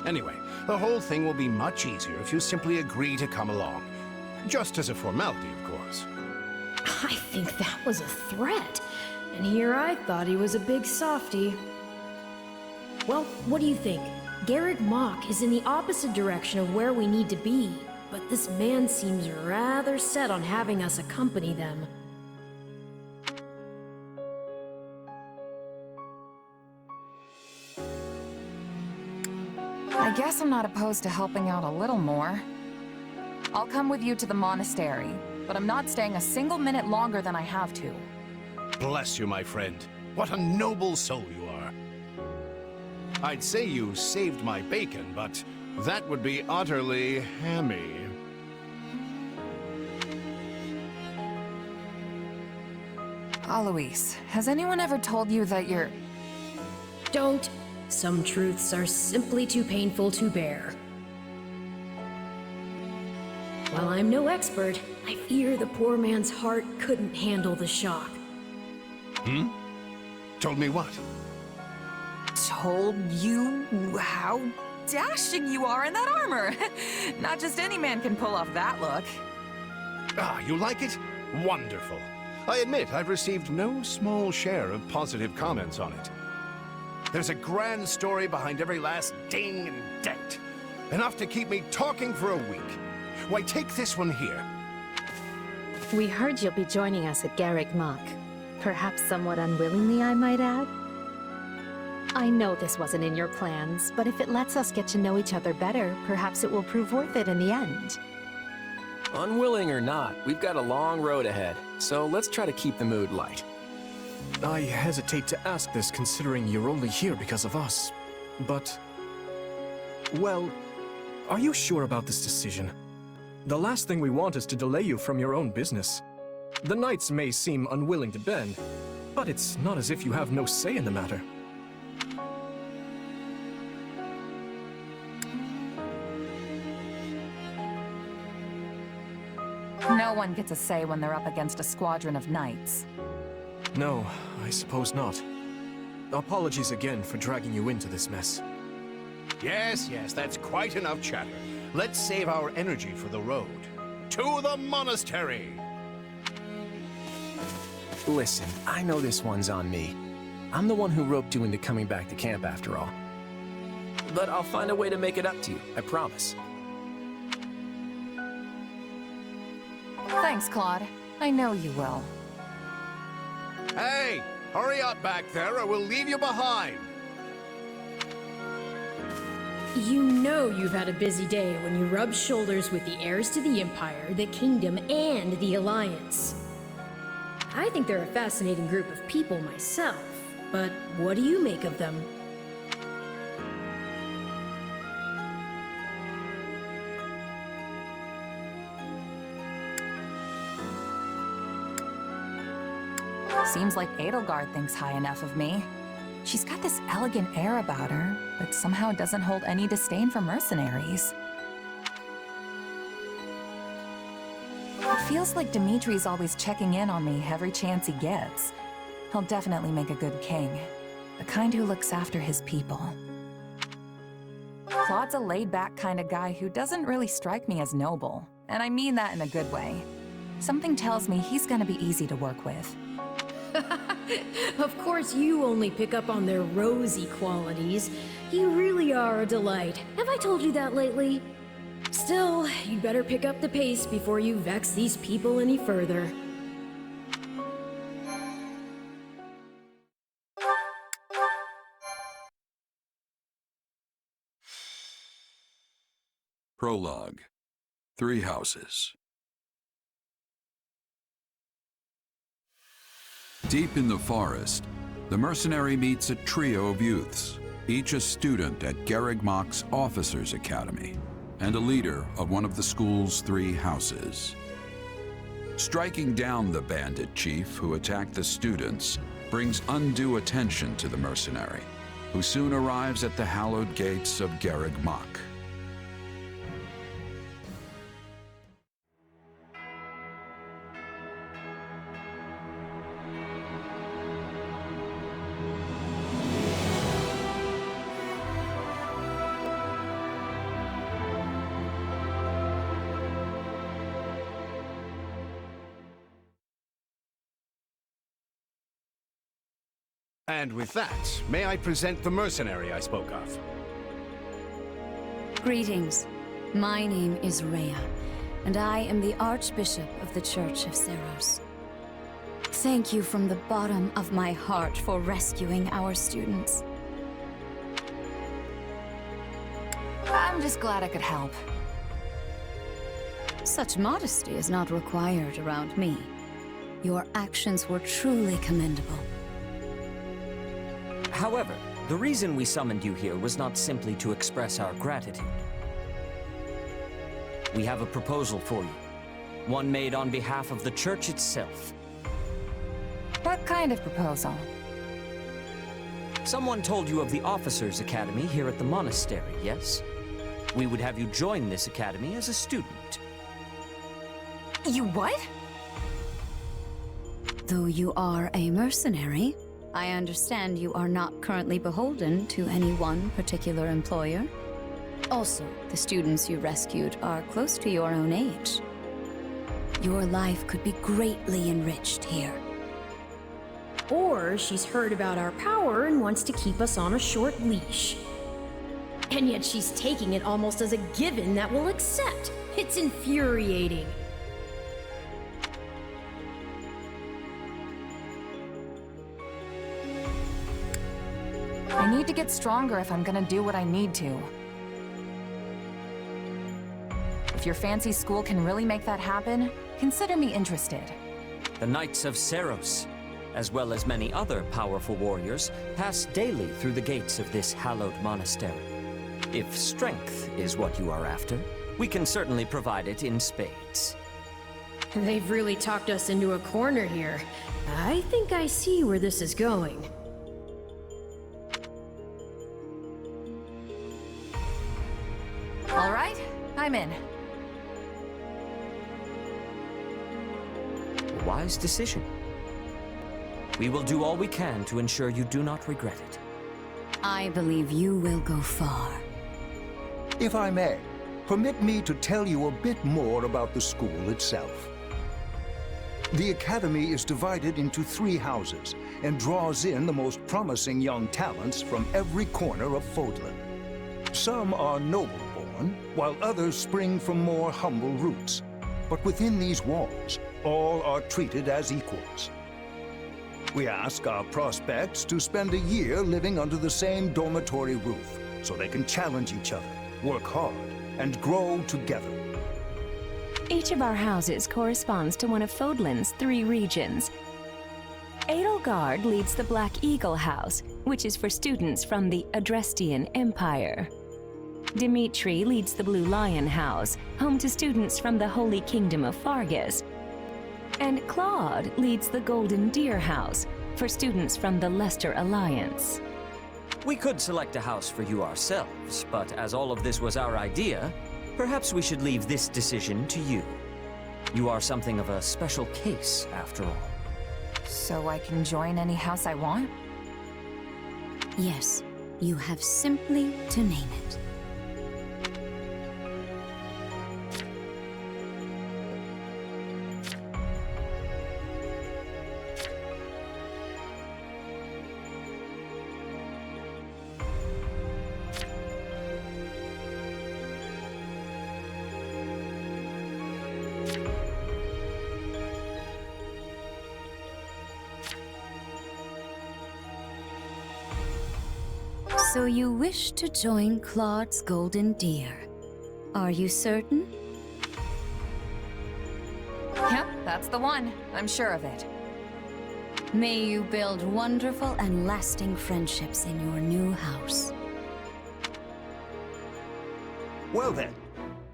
Anyway, the whole thing will be much easier if you simply agree to come along. Just as a formality, of course. I think that was a threat. And here I thought he was a big softie. Well, what do you think? Garrick Mach is in the opposite direction of where we need to be, but this man seems rather set on having us accompany them. I guess I'm not opposed to helping out a little more. I'll come with you to the monastery, but I'm not staying a single minute longer than I have to. Bless you, my friend. What a noble soul you are. I'd say you saved my bacon, but that would be utterly hammy. Alois, has anyone ever told you that you're... Don't. Some truths are simply too painful to bear. While I'm no expert, I fear the poor man's heart couldn't handle the shock. Hmm? Told me what? Told you how dashing you are in that armor. Not just any man can pull off that look. Ah, you like it? Wonderful. I admit I've received no small share of positive comments on it. There's a grand story behind every last ding and dent. Enough to keep me talking for a week. Why, take this one here. We heard you'll be joining us at Garrick Mach. Perhaps somewhat unwillingly, I might add. I know this wasn't in your plans, but if it lets us get to know each other better, perhaps it will prove worth it in the end. Unwilling or not, we've got a long road ahead, so let's try to keep the mood light. I hesitate to ask this considering you're only here because of us, but... Well, are you sure about this decision? The last thing we want is to delay you from your own business. The knights may seem unwilling to bend, but it's not as if you have no say in the matter. No one gets a say when they're up against a squadron of knights. No, I suppose not. Apologies again for dragging you into this mess. Yes, that's quite enough chatter. Let's save our energy for the road. To the monastery! Listen, I know this one's on me. I'm the one who roped you into coming back to camp after all. But I'll find a way to make it up to you, I promise. Thanks, Claude. I know you will. Hey! Hurry up back there or we'll leave you behind! You know you've had a busy day when you rub shoulders with the heirs to the Empire, the Kingdom, and the Alliance. I think they're a fascinating group of people myself, but what do you make of them? Seems like Edelgard thinks high enough of me. She's got this elegant air about her, but somehow doesn't hold any disdain for mercenaries. It feels like Dimitri's always checking in on me every chance he gets. He'll definitely make a good king. The kind who looks after his people. Claude's a laid-back kind of guy who doesn't really strike me as noble, and I mean that in a good way. Something tells me he's gonna be easy to work with. Of course you only pick up on their rosy qualities. You really are a delight. Have I told you that lately? Still, you'd better pick up the pace before you vex these people any further. Prologue. 3 houses. Deep in the forest, the mercenary meets a trio of youths, each a student at Garrick Mach's Officers' Academy, and a leader of one of the school's 3 houses. Striking down the bandit chief who attacked the students brings undue attention to the mercenary, who soon arrives at the hallowed gates of Garrick Mach. And with that, may I present the mercenary I spoke of? Greetings. My name is Rhea, and I am the Archbishop of the Church of Seros. Thank you from the bottom of my heart for rescuing our students. I'm just glad I could help. Such modesty is not required around me. Your actions were truly commendable. However, the reason we summoned you here was not simply to express our gratitude. We have a proposal for you, one made on behalf of the church itself. What kind of proposal? Someone told you of the Officers' Academy here at the monastery, yes? We would have you join this academy as a student. You what? Though you are a mercenary, I understand you are not currently beholden to any one particular employer. Also, the students you rescued are close to your own age. Your life could be greatly enriched here. Or she's heard about our power and wants to keep us on a short leash. And yet she's taking it almost as a given that we'll accept. It's infuriating. I need to get stronger if I'm gonna do what I need to. If your fancy school can really make that happen, consider me interested. The Knights of Seros, as well as many other powerful warriors, pass daily through the gates of this hallowed monastery. If strength is what you are after, we can certainly provide it in spades. They've really talked us into a corner here. I think I see where this is going. All right, I'm in. A wise decision. We will do all we can to ensure you do not regret it. I believe you will go far. If I may, permit me to tell you a bit more about the school itself. The Academy is divided into 3 houses and draws in the most promising young talents from every corner of Fodlan. Some are noble-born, while others spring from more humble roots. But within these walls, all are treated as equals. We ask our prospects to spend a year living under the same dormitory roof, so they can challenge each other, work hard, and grow together. Each of our houses corresponds to one of Fodlan's 3 regions. Edelgard leads the Black Eagle House, which is for students from the Adrestian Empire. Dimitri leads the Blue Lion House, home to students from the Holy Kingdom of Fargus. And Claude leads the Golden Deer House, for students from the Leicester Alliance. We could select a house for you ourselves, but as all of this was our idea, perhaps we should leave this decision to you. You are something of a special case, after all. So I can join any house I want? Yes, you have simply to name it. So you wish to join Claude's Golden Deer. Are you certain? Yep, that's the one. I'm sure of it. May you build wonderful and lasting friendships in your new house. Well then,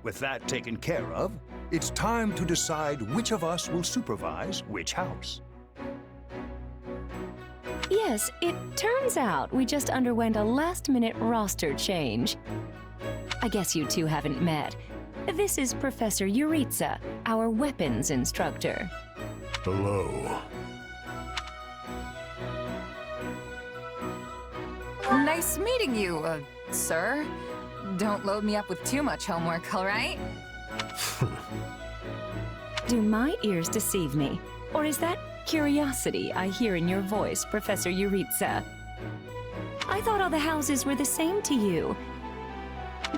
with that taken care of, it's time to decide which of us will supervise which house. Yes, it turns out we just underwent a last-minute roster change. I guess you two haven't met. This is Professor Yuritsa, our weapons instructor. Hello. Nice meeting you, sir. Don't load me up with too much homework, all right? Do my ears deceive me? Or is that curiosity I hear in your voice, Professor Yuritsa? I thought all the houses were the same to you.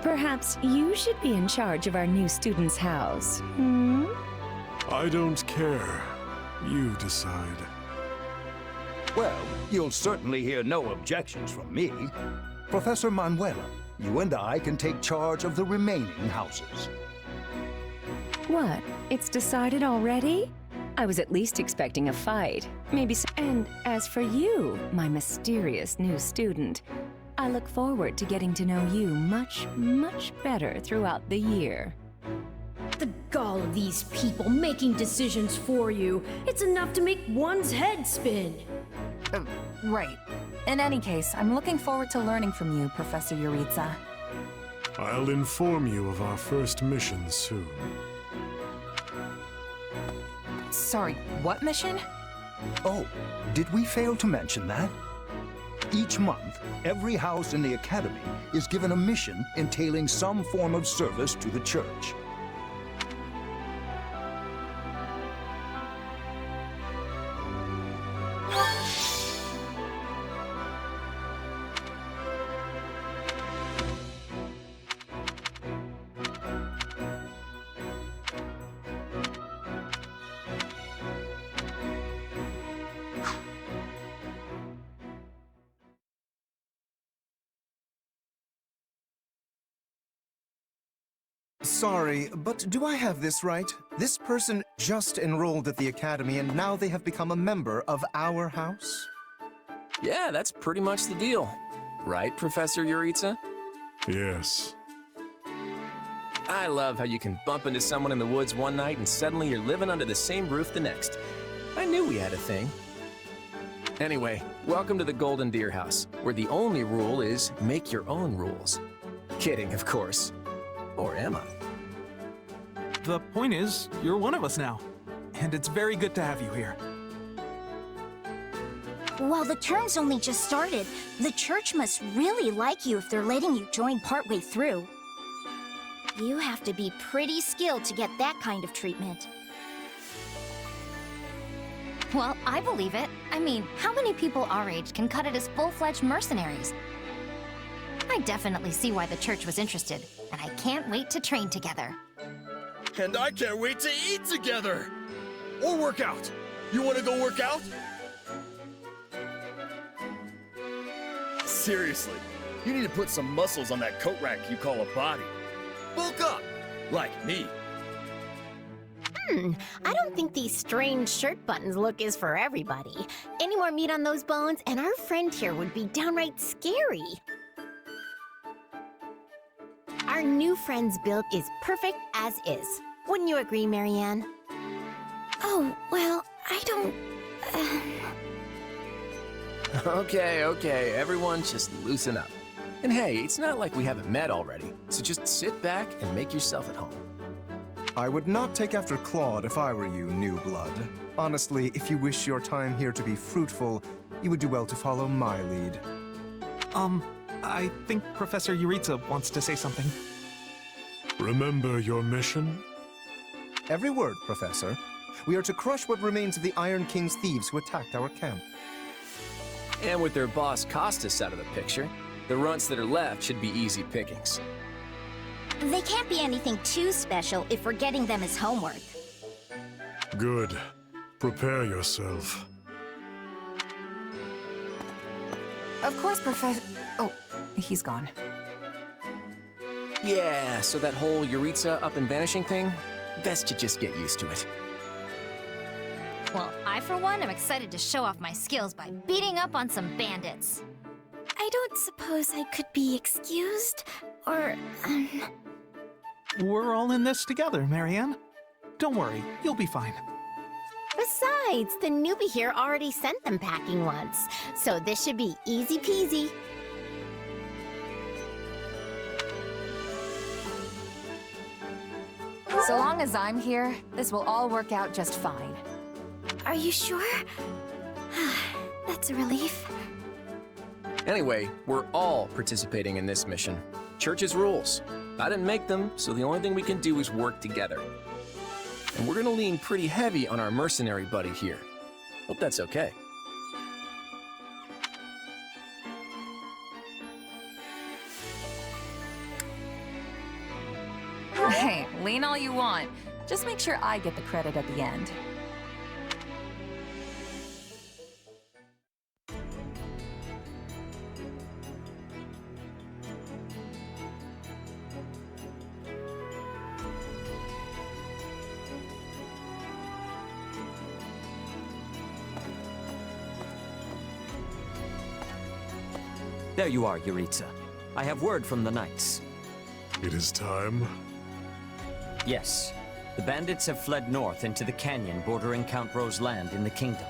Perhaps you should be in charge of our new student's house, hmm? I don't care. You decide. Well, you'll certainly hear no objections from me. Professor Manuela, you and I can take charge of the remaining houses. What? It's decided already? I was at least expecting a fight. Maybe so. And as for you, my mysterious new student, I look forward to getting to know you much, much better throughout the year. The gall of these people making decisions for you. It's enough to make one's head spin. Right. In any case, I'm looking forward to learning from you, Professor Yuritsa. I'll inform you of our first mission soon. Sorry, what mission? Oh, did we fail to mention that? Each month, every house in the Academy is given a mission entailing some form of service to the church. Sorry, but do I have this right? This person just enrolled at the Academy and now they have become a member of our house? Yeah, that's pretty much the deal. Right, Professor Yuritsa? Yes. I love how you can bump into someone in the woods one night and suddenly you're living under the same roof the next. I knew we had a thing. Anyway, welcome to the Golden Deer House, where the only rule is make your own rules. Kidding, of course. Or am I? The point is, you're one of us now. And it's very good to have you here. While the term's only just started, the church must really like you if they're letting you join partway through. You have to be pretty skilled to get that kind of treatment. Well, I believe it. I mean, how many people our age can cut it as full-fledged mercenaries? I definitely see why the church was interested, and I can't wait to train together. And I can't wait to eat together! Or work out! You wanna go work out? Seriously, you need to put some muscles on that coat rack you call a body. Bulk up! Like me. I don't think these strange shirt buttons look is for everybody. Any more meat on those bones, and our friend here would be downright scary. Our new friend's build is perfect as is. Wouldn't you agree, Marianne? Oh, well, I don't... Okay, everyone just loosen up. And hey, it's not like we haven't met already, so just sit back and make yourself at home. I would not take after Claude if I were you, new blood. Honestly, if you wish your time here to be fruitful, you would do well to follow my lead. I think Professor Yuritsa wants to say something. Remember your mission? Every word, Professor. We are to crush what remains of the Iron King's thieves who attacked our camp. And with their boss Costas out of the picture, the runts that are left should be easy pickings. They can't be anything too special if we're getting them as homework. Good. Prepare yourself. Of course, Professor... Oh, he's gone. Yeah, so that whole Yuritsa up and vanishing thing? Best to just get used to it. Well, I, for one, am excited to show off my skills by beating up on some bandits. I don't suppose I could be excused? Or, We're all in this together, Marianne. Don't worry, you'll be fine. Besides, the newbie here already sent them packing once, so this should be easy peasy. So long as I'm here, this will all work out just fine. Are you sure? That's a relief. Anyway, we're all participating in this mission. Church's rules. I didn't make them, so the only thing we can do is work together. And we're gonna lean pretty heavy on our mercenary buddy here. Hope that's okay. Hey, lean all you want. Just make sure I get the credit at the end. There you are, Yuritsa. I have word from the knights. It is time. Yes. The bandits have fled north into the canyon bordering Count Ro's land in the kingdom.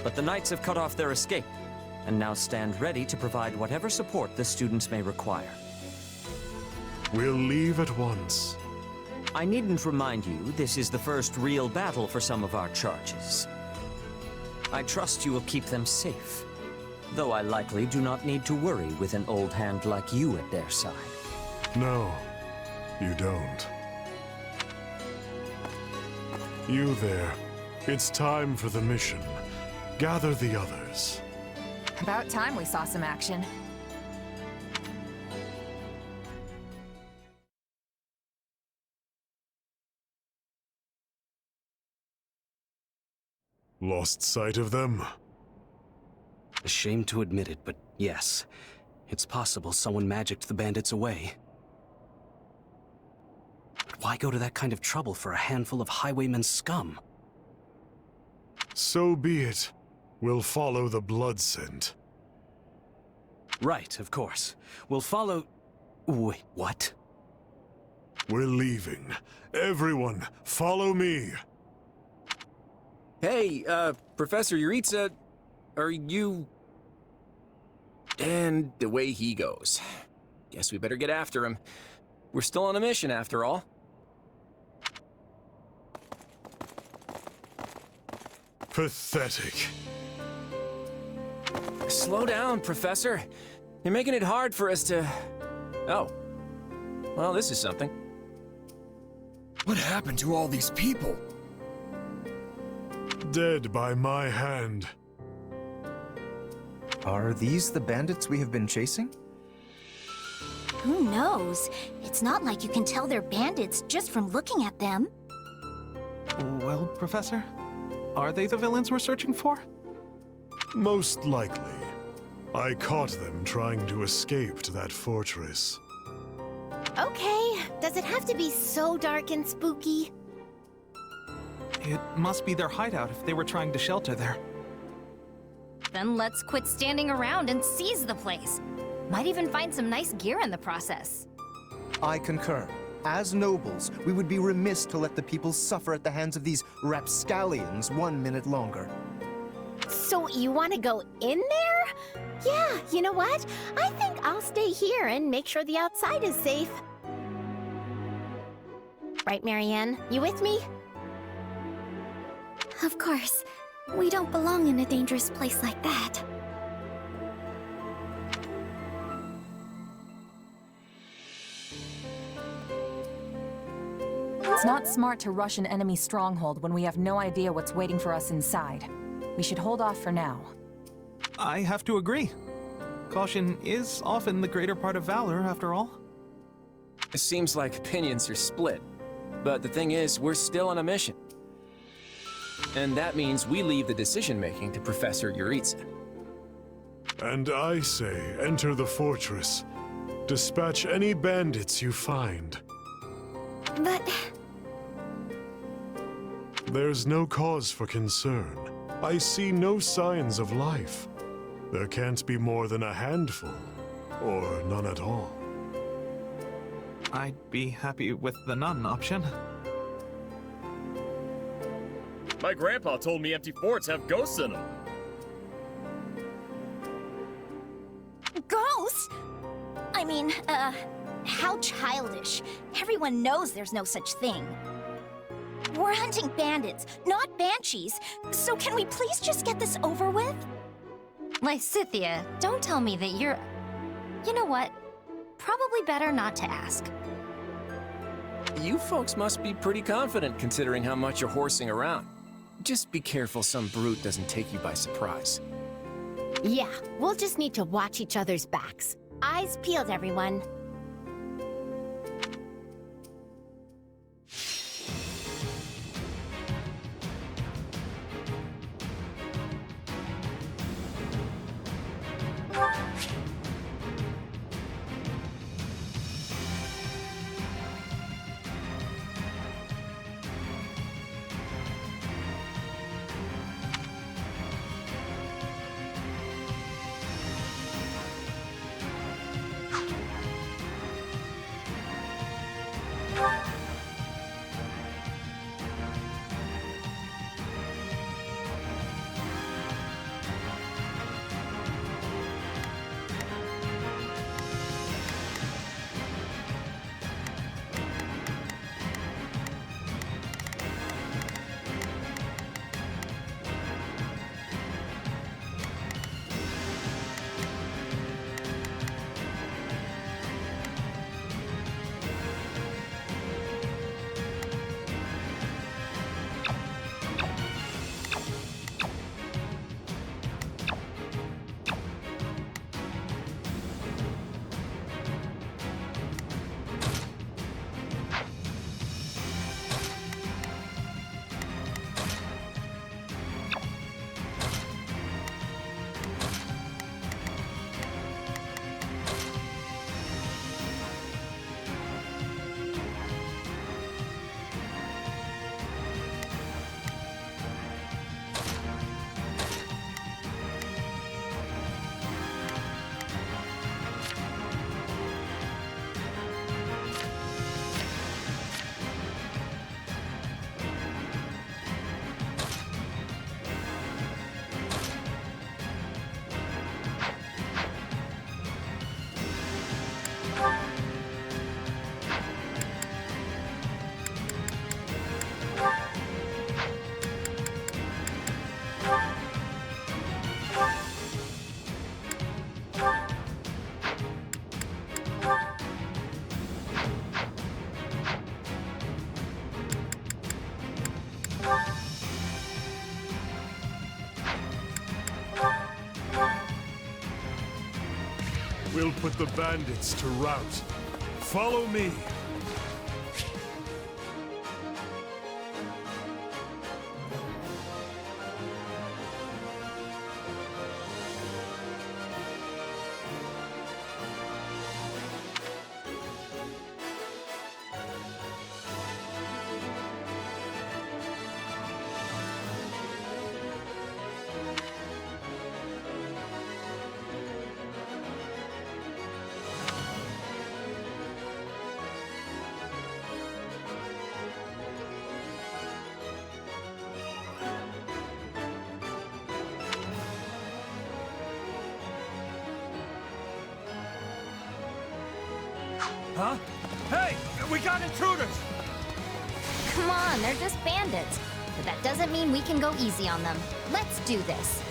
But the knights have cut off their escape, and now stand ready to provide whatever support the students may require. We'll leave at once. I needn't remind you, this is the first real battle for some of our charges. I trust you will keep them safe, though I likely do not need to worry with an old hand like you at their side. No, you don't. You there. It's time for the mission. Gather the others. About time we saw some action. Lost sight of them? Ashamed to admit it, but yes. It's possible someone magicked the bandits away. But why go to that kind of trouble for a handful of highwaymen scum? So be it. We'll follow the blood scent. Right, of course. We'll follow... Wait, what? We're leaving. Everyone, follow me! Hey, Professor Yuritsa, are you... And away he goes. Guess we better get after him. We're still on a mission, after all. Pathetic. Slow down, Professor. You're making it hard for us to... Oh. Well, this is something. What happened to all these people? Dead by my hand. Are these the bandits we have been chasing? Who knows? It's not like you can tell they're bandits just from looking at them. Well, Professor, are they the villains we're searching for? Most likely. I caught them trying to escape to that fortress. Okay, does it have to be so dark and spooky? It must be their hideout if they were trying to shelter there. Then let's quit standing around and seize the place. Might even find some nice gear in the process. I concur. As nobles, we would be remiss to let the people suffer at the hands of these rapscallions 1 minute longer. So you want to go in there? Yeah, you know what? I think I'll stay here and make sure the outside is safe. Right, Marianne? You with me? Of course. We don't belong in a dangerous place like that. It's not smart to rush an enemy stronghold when we have no idea what's waiting for us inside. We should hold off for now. I have to agree. Caution is often the greater part of valor, after all. It seems like opinions are split. But the thing is, we're still on a mission. And that means we leave the decision-making to Professor Yuritsa. And I say, enter the fortress. Dispatch any bandits you find. But... There's no cause for concern. I see no signs of life. There can't be more than a handful, or none at all. I'd be happy with the none option. My grandpa told me empty forts have ghosts in them. Ghosts? I mean, how childish. Everyone knows there's no such thing. We're hunting bandits, not banshees. So can we please just get this over with? Lysithia, don't tell me that you're... You know what? Probably better not to ask. You folks must be pretty confident considering how much you're horsing around. Just be careful some brute doesn't take you by surprise. Yeah, we'll just need to watch each other's backs. Eyes peeled, everyone. We'll put the bandits to rout. Follow me. Huh? Hey! We got intruders! Come on, they're just bandits. But that doesn't mean we can go easy on them. Let's do this.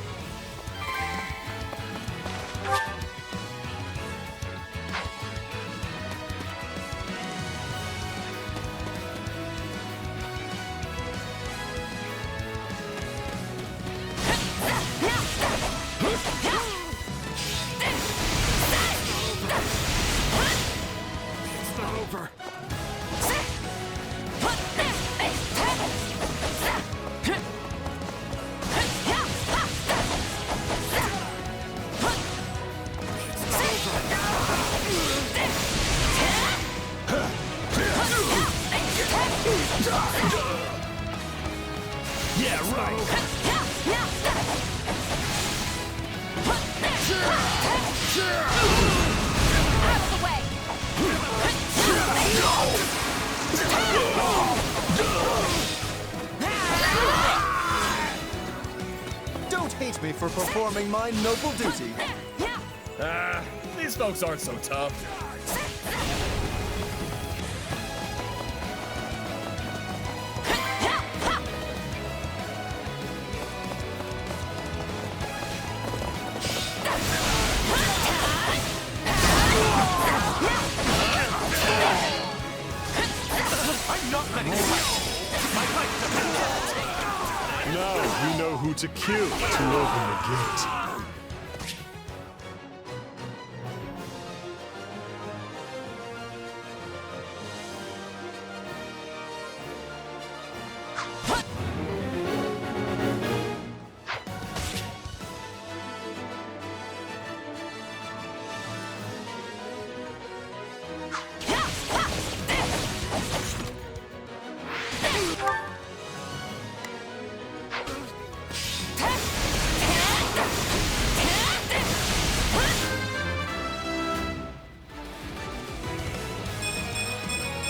Yeah, right. Out of the way! Don't hate me for performing my noble duty. These folks aren't so tough. Now you know who to kill to open the gate.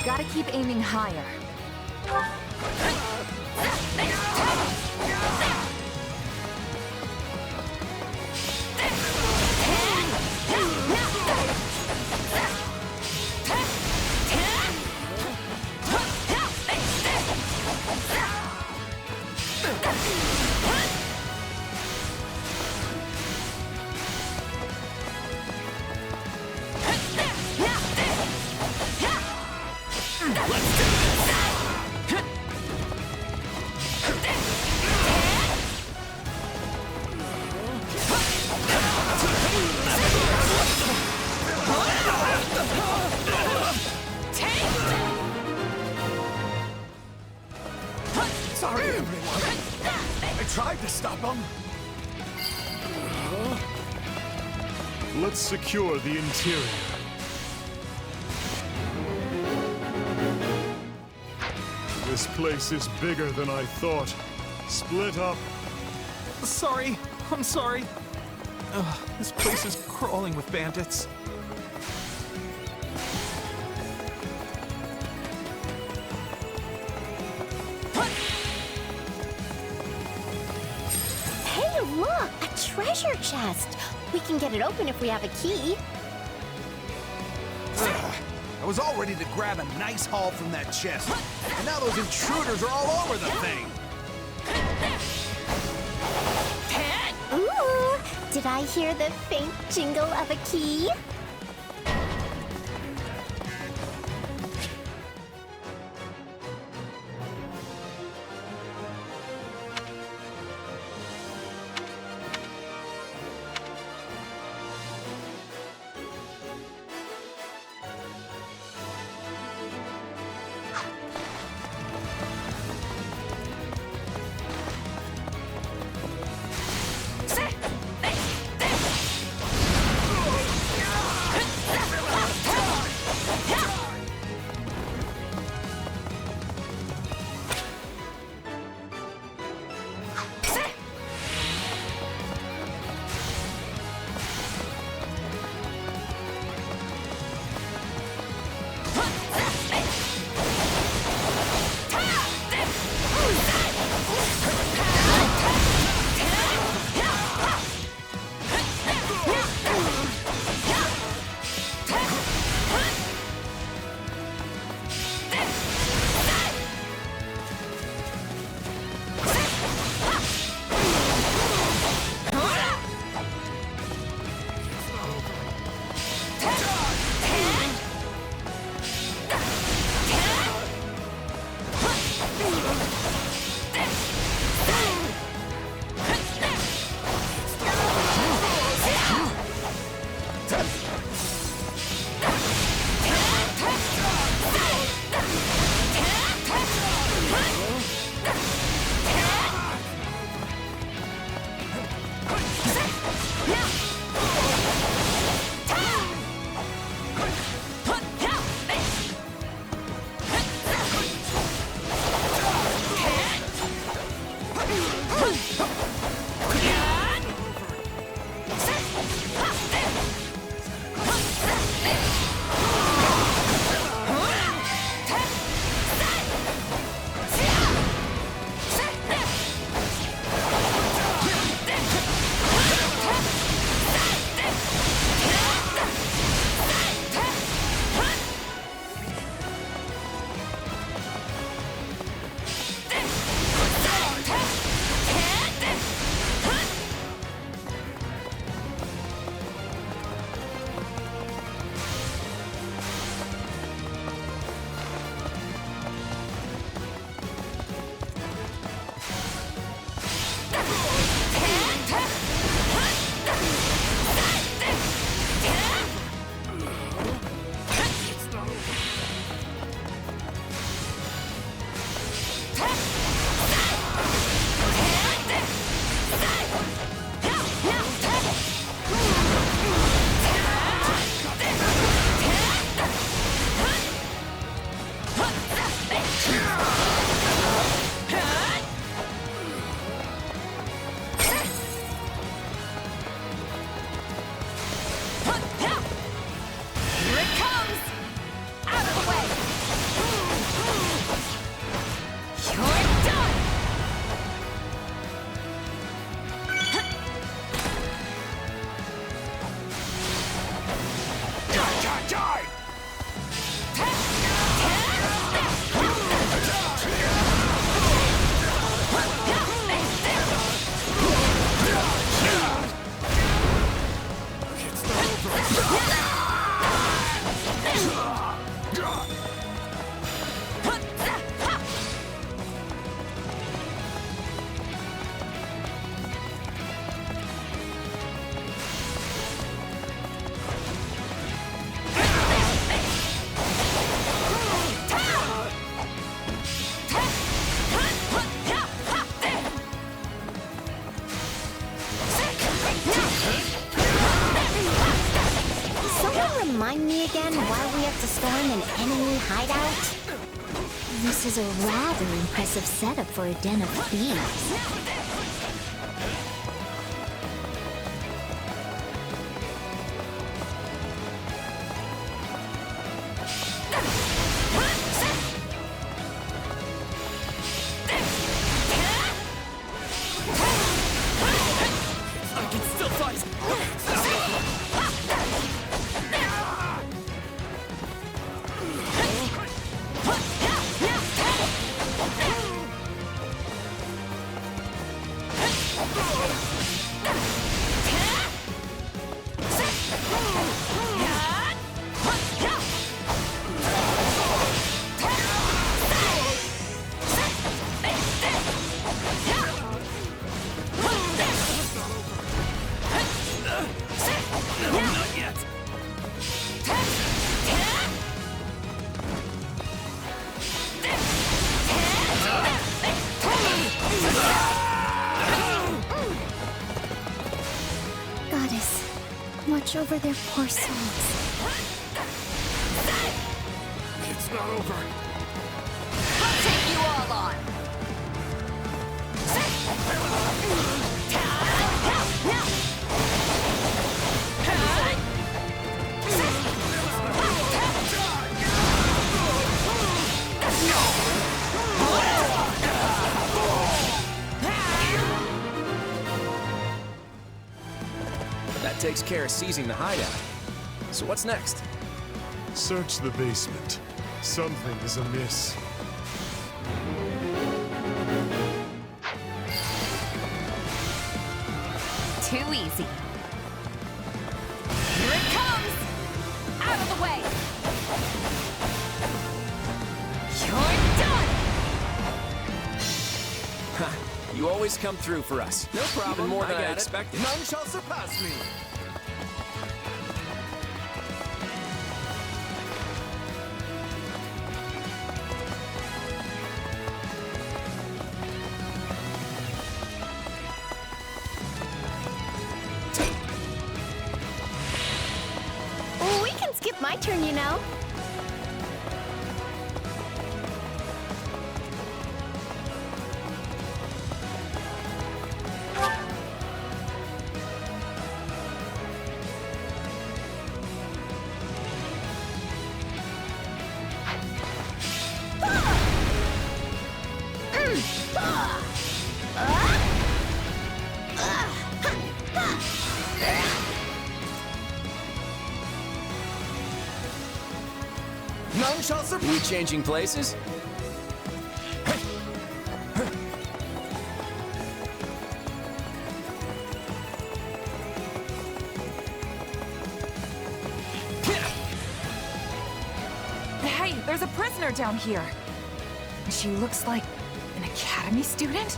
Gotta keep aiming higher. Sorry, everyone. I tried to stop him. Let's secure the interior. This place is bigger than I thought. Split up. Sorry. I'm sorry. Ugh, this place is crawling with bandits. Hey, look! A treasure chest! We can get it open if we have a key. I was all ready to grab a nice haul from that chest. And now those intruders are all over the thing. Ooh! Did I hear the faint jingle of a key? an enemy hideout? This is a rather impressive setup for a den of thieves. Watch over their poor souls. It's not over. I'll take you all on. That takes care of seizing the hideout. So what's next? Search the basement. Something is amiss. Too easy. Here it comes! Out of the way! You're done! Ha! You always come through for us. No problem. Even more than I expected. None shall surpass me. We can skip my turn, you know. None shall surpass. We changing places? Hey, there's a prisoner down here. She looks like an academy student?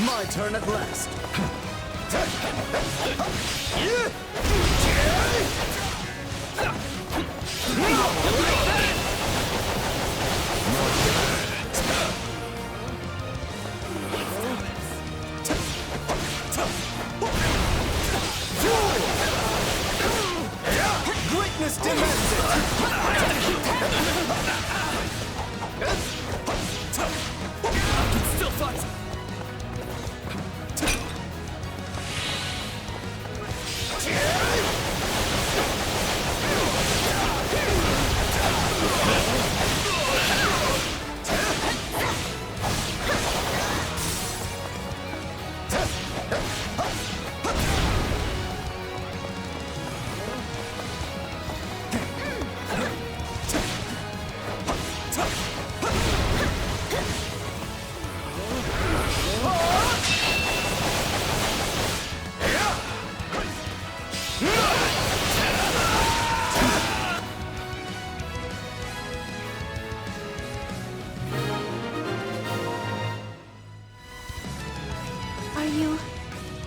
My turn at last. Greatness demands it. Still fight.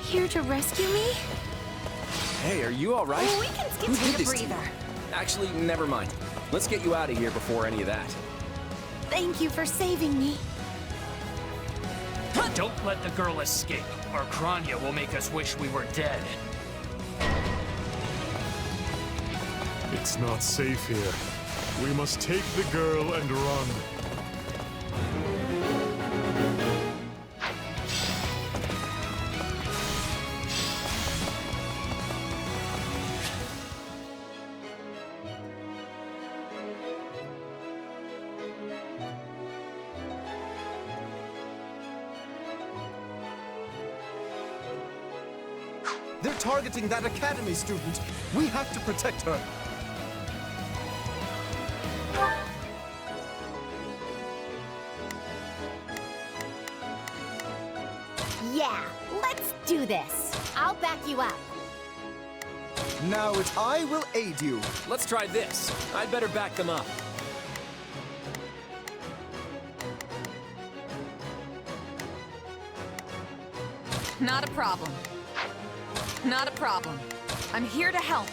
Here to rescue me? Hey, are you all right? We can skip. Who did Take a this to you? breather. Actually, never mind. Let's get you out of here before any of that. Thank you for saving me. Don't let the girl escape, or Kranya will make us wish we were dead. It's not safe here. We must take the girl and run. They're targeting that academy student. We have to protect her. Yeah, let's do this. I'll back you up. Now it's I will aid you. Let's try this. I'd better back them up. Not a problem. Not a problem. I'm here to help.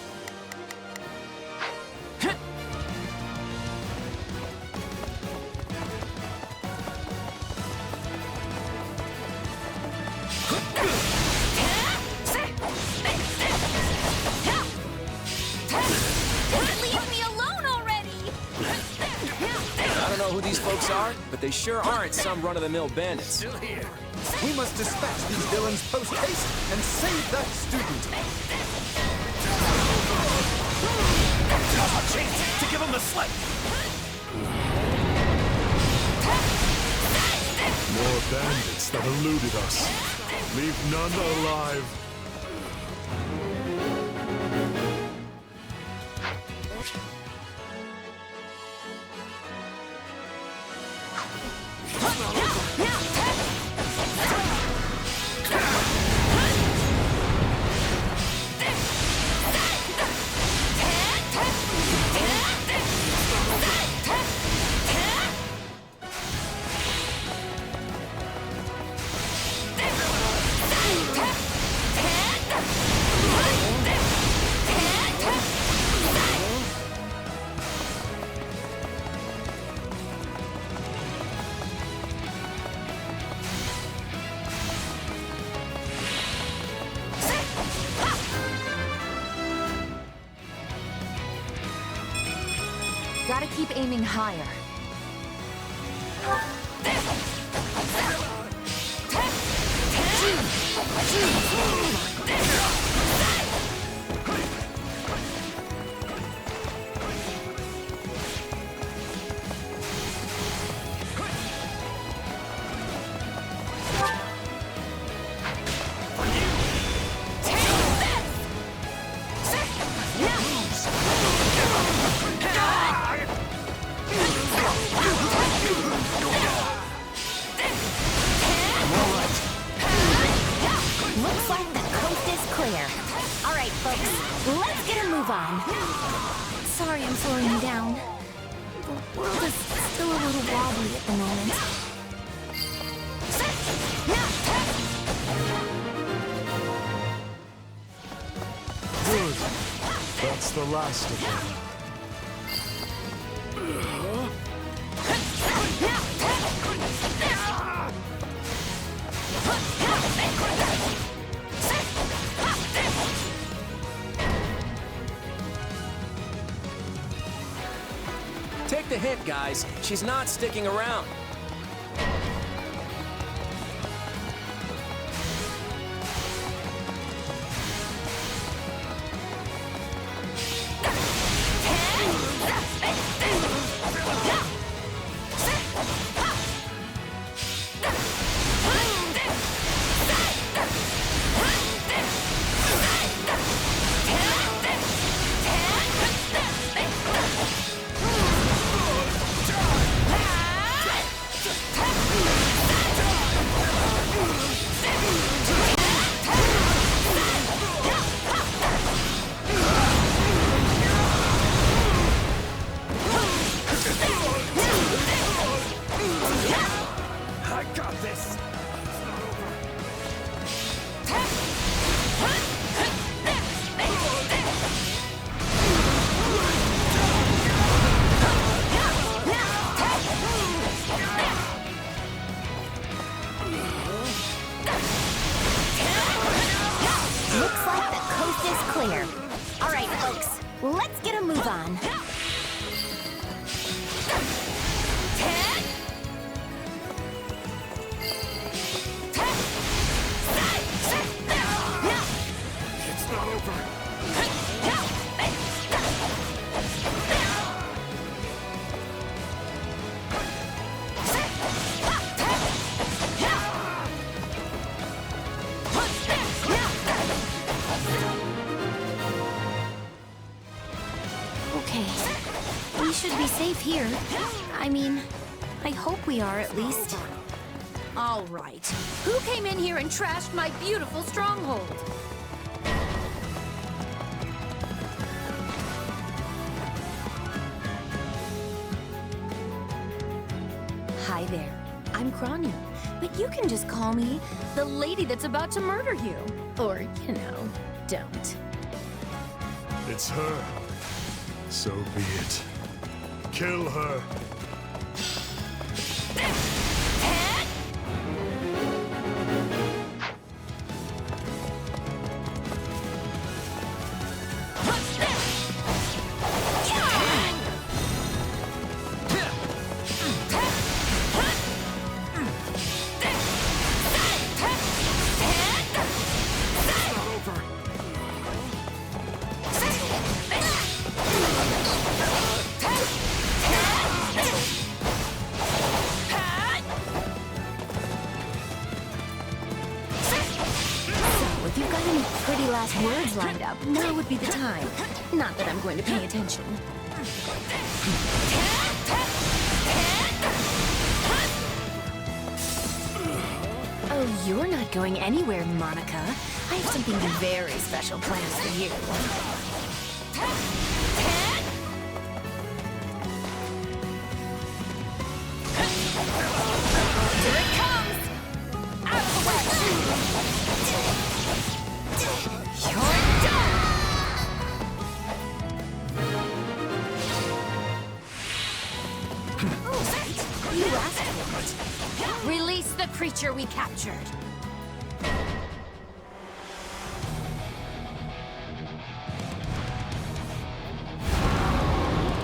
Leave me alone already! I don't know who these folks are, but they sure aren't some run-of-the-mill bandits. Still here. We must dispatch these villains post-haste and save that student. Now's our chance to give them the slip! More bandits that eluded us. Leave none alive. Gotta keep aiming higher. Looks like the coast is clear. All right, folks, let's get a move on. Sorry I'm slowing you down. The world is still a little wobbly at the moment. Good. That's the last of them. Take the hint, guys. She's not sticking around. clear. All right, folks, let's get a move on. It's not over. Okay, we should be safe here. I mean, I hope we are at least. All right. Who came in here and trashed my beautiful stronghold? Hi there. I'm Crania, but you can just call me the lady that's about to murder you. Or, you know, don't. It's her. So be it. Kill her. Words lined up. Now would be the time. Not that I'm going to pay attention. Oh, you're not going anywhere, Monica. I have something very special planned for you. Here it comes! Out of the way! You asked for it. Release the creature we captured.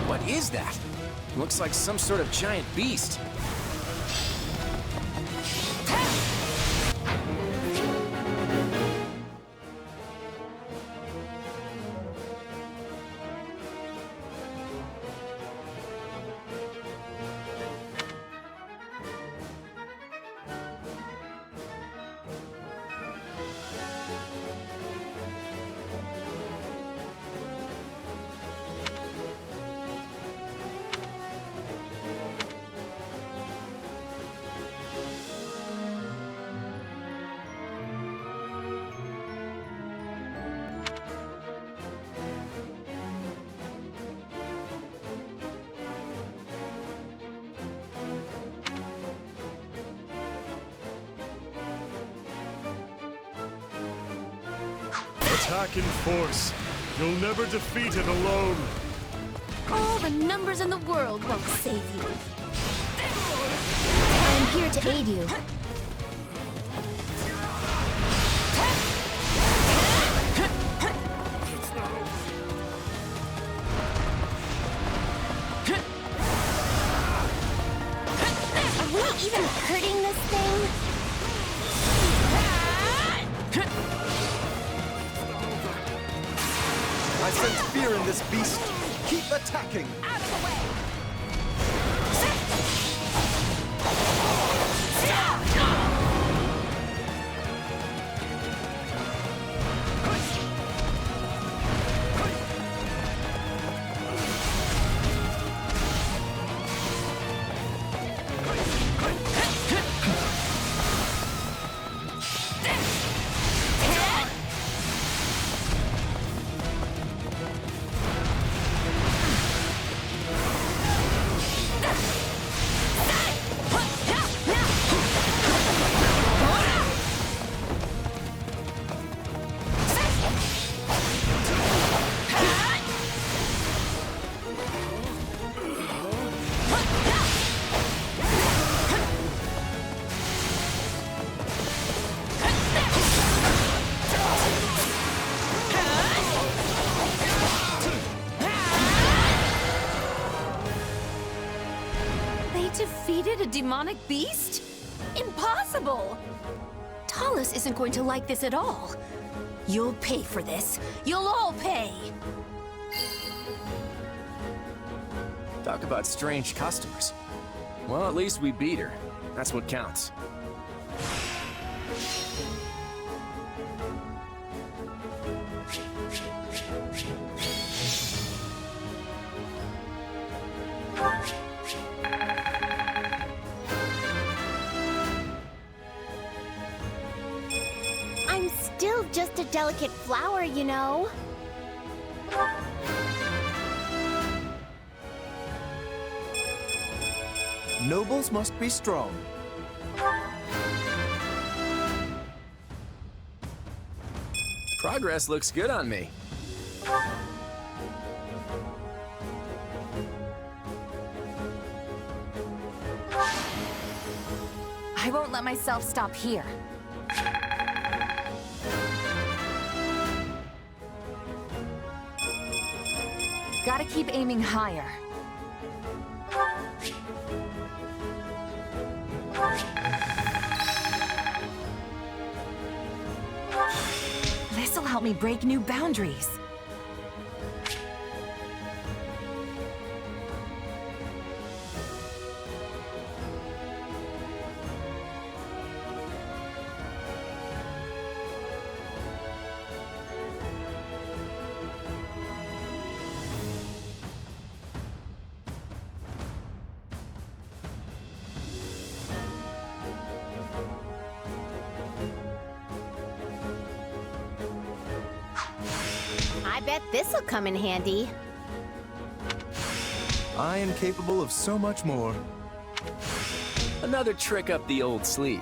What is that? Looks like some sort of giant beast. Attack in force. You'll never defeat it alone. All the numbers in the world won't save you. I'm here to aid you. Are we even hurting this thing? I sense fear in this beast. Keep attacking. Out of the way! demonic beast? Impossible! Talus isn't going to like this at all. You'll pay for this. You'll all pay! Talk about strange customers. Well, at least we beat her. That's what counts. I'm still just a delicate flower, you know. Nobles must be strong. Progress looks good on me. I won't let myself stop here. Gotta keep aiming higher. This'll help me break new boundaries. I bet this'll come in handy. I am capable of so much more. Another trick up the old sleeve.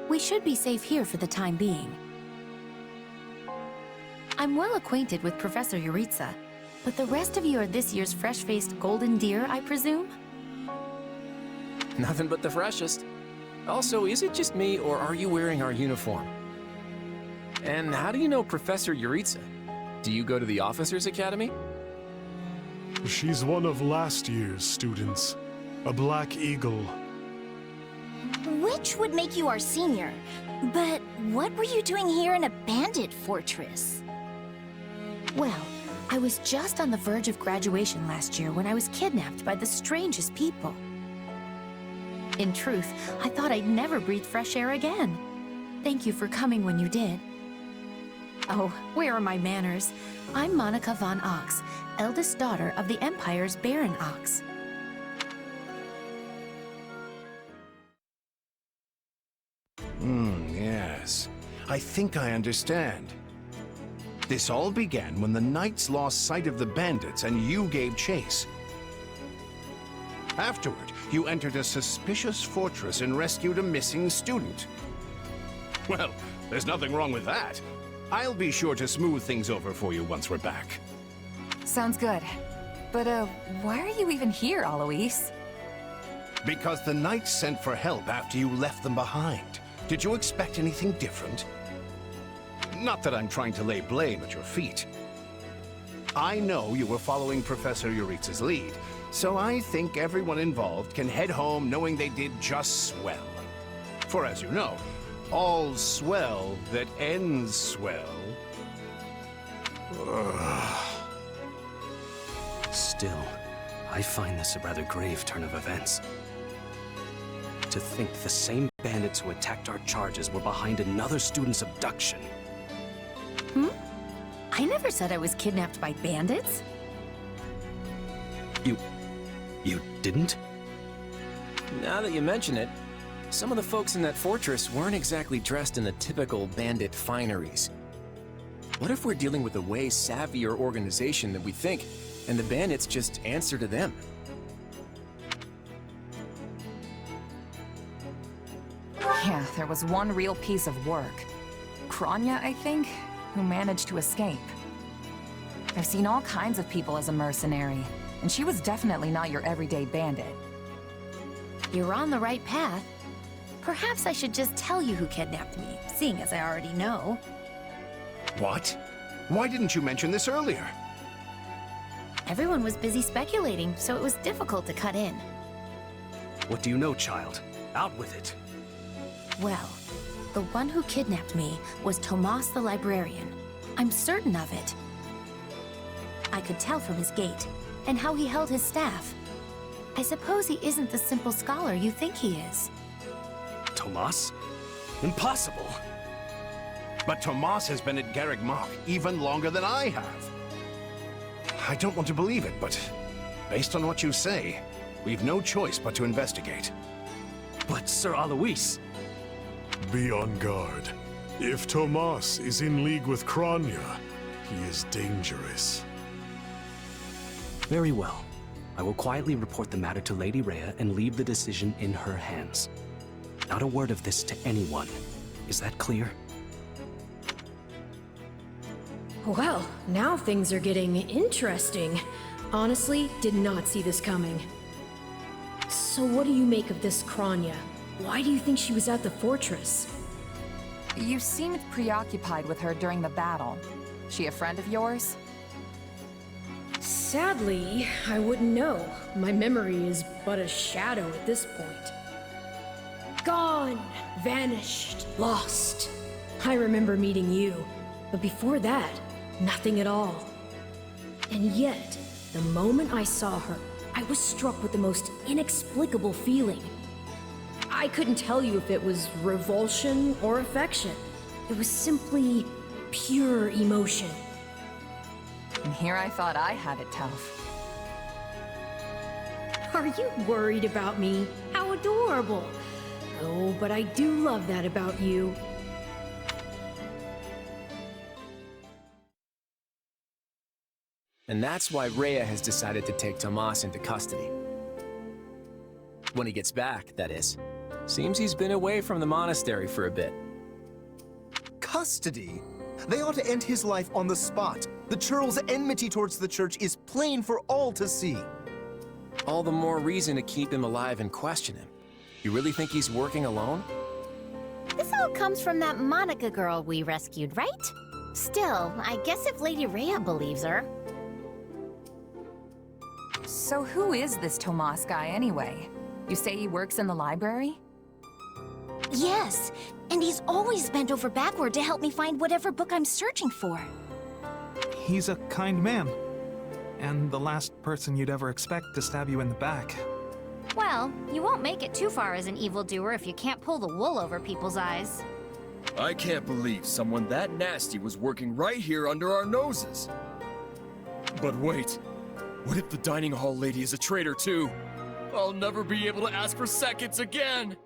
We should be safe here for the time being. I'm well acquainted with Professor Yuritsa, but the rest of you are this year's fresh-faced golden deer, I presume? Nothing but the freshest. Also, is it just me, or are you wearing our uniform? And how do you know Professor Yuritsa? Do you go to the Officers' Academy? She's one of last year's students. A Black Eagle. Which would make you our senior. But what were you doing here in a bandit fortress? Well, I was just on the verge of graduation last year when I was kidnapped by the strangest people. In truth, I thought I'd never breathe fresh air again. Thank you for coming when you did. Oh, where are my manners? I'm Monica von Ox, eldest daughter of the Empire's Baron Ox. Yes. I think I understand. This all began when the knights lost sight of the bandits and you gave chase. Afterward, you entered a suspicious fortress and rescued a missing student. Well, there's nothing wrong with that. I'll be sure to smooth things over for you once we're back. Sounds good. But, why are you even here, Alois? Because the knights sent for help after you left them behind. Did you expect anything different? Not that I'm trying to lay blame at your feet. I know you were following Professor Yuritsa's lead, so I think everyone involved can head home knowing they did just swell. For as you know, all's swell that ends swell. Still, I find this a rather grave turn of events. To think the same bandits who attacked our charges were behind another student's abduction. I never said I was kidnapped by bandits. You didn't? Now that you mention it, some of the folks in that fortress weren't exactly dressed in the typical bandit fineries. What if we're dealing with a way savvier organization than we think, and the bandits just answer to them? Yeah, there was one real piece of work. Kranya, I think, who managed to escape. I've seen all kinds of people as a mercenary, and she was definitely not your everyday bandit. You're on the right path. Perhaps I should just tell you who kidnapped me, seeing as I already know. What? Why didn't you mention this earlier? Everyone was busy speculating, so it was difficult to cut in. What do you know, child? Out with it. Well, the one who kidnapped me was Tomas the librarian. I'm certain of it. I could tell from his gait, and how he held his staff. I suppose he isn't the simple scholar you think he is. Tomas? Impossible! But Tomas has been at Garreg Mach even longer than I have. I don't want to believe it, but based on what you say, we've no choice but to investigate. But Sir Alois... Be on guard. If Tomas is in league with Kranya, he is dangerous. Very well. I will quietly report the matter to Lady Rhea and leave the decision in her hands. Not a word of this to anyone. Is that clear? Well, now things are getting interesting. Honestly, did not see this coming. So what do you make of this Kranya? Why do you think she was at the fortress? You seemed preoccupied with her during the battle. She a friend of yours? Sadly, I wouldn't know. My memory is but a shadow at this point. Gone, vanished, lost. I remember meeting you, but before that, nothing at all. And yet, the moment I saw her, I was struck with the most inexplicable feeling. I couldn't tell you if it was revulsion or affection. It was simply pure emotion. And here I thought I had it tough. Are you worried about me? How adorable! Oh, but I do love that about you. And that's why Rhea has decided to take Tomas into custody. When he gets back, that is. Seems he's been away from the monastery for a bit. Custody? They ought to end his life on the spot. The churl's enmity towards the church is plain for all to see. All the more reason to keep him alive and question him. You really think he's working alone? This all comes from that Monica girl we rescued, right? Still, I guess if Lady Rhea believes her. So who is this Tomas guy anyway? You say he works in the library? Yes, and he's always bent over backward to help me find whatever book I'm searching for. He's a kind man. And the last person you'd ever expect to stab you in the back. Well, you won't make it too far as an evildoer if you can't pull the wool over people's eyes. I can't believe someone that nasty was working right here under our noses. But wait, what if the dining hall lady is a traitor too? I'll never be able to ask for seconds again!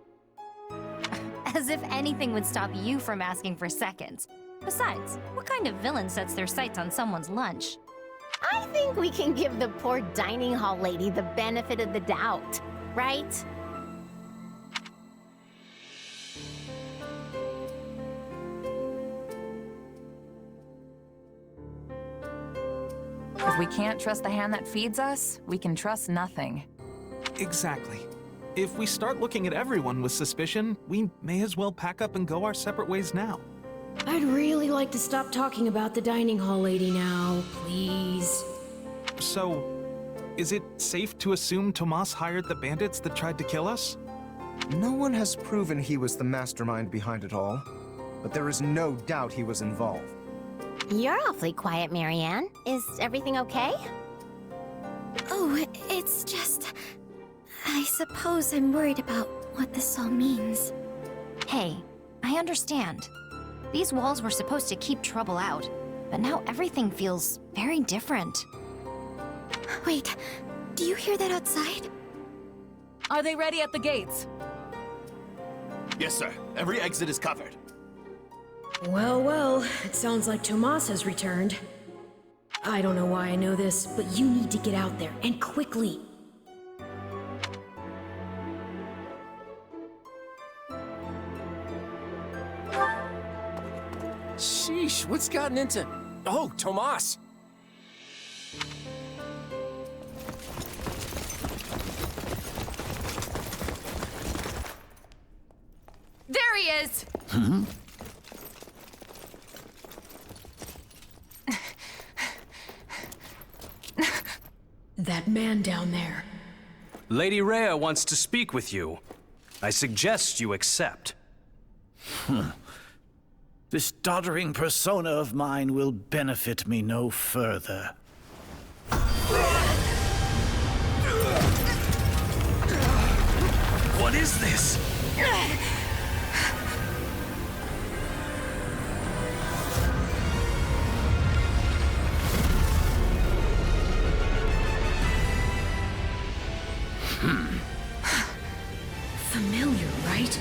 As if anything would stop you from asking for seconds. Besides, what kind of villain sets their sights on someone's lunch? I think we can give the poor dining hall lady the benefit of the doubt, right? If we can't trust the hand that feeds us, we can trust nothing. Exactly. If we start looking at everyone with suspicion, we may as well pack up and go our separate ways now. I'd really like to stop talking about the dining hall lady now, please. So, is it safe to assume Tomas hired the bandits that tried to kill us? No one has proven he was the mastermind behind it all, but there is no doubt he was involved. You're awfully quiet, Marianne. Is everything okay? Oh, it's just... I suppose I'm worried about what this all means. Hey, I understand. These walls were supposed to keep trouble out, but now everything feels very different. Wait, do you hear that outside? Are they ready at the gates? Yes, sir. Every exit is covered. Well, well, it sounds like Tomas has returned. I don't know why I know this, but you need to get out there, and quickly. Sheesh, what's gotten into... Oh, Tomas! There he is! Hmm? That man down there. Lady Rhea wants to speak with you. I suggest you accept. This doddering persona of mine will benefit me no further. What is this? Familiar, right?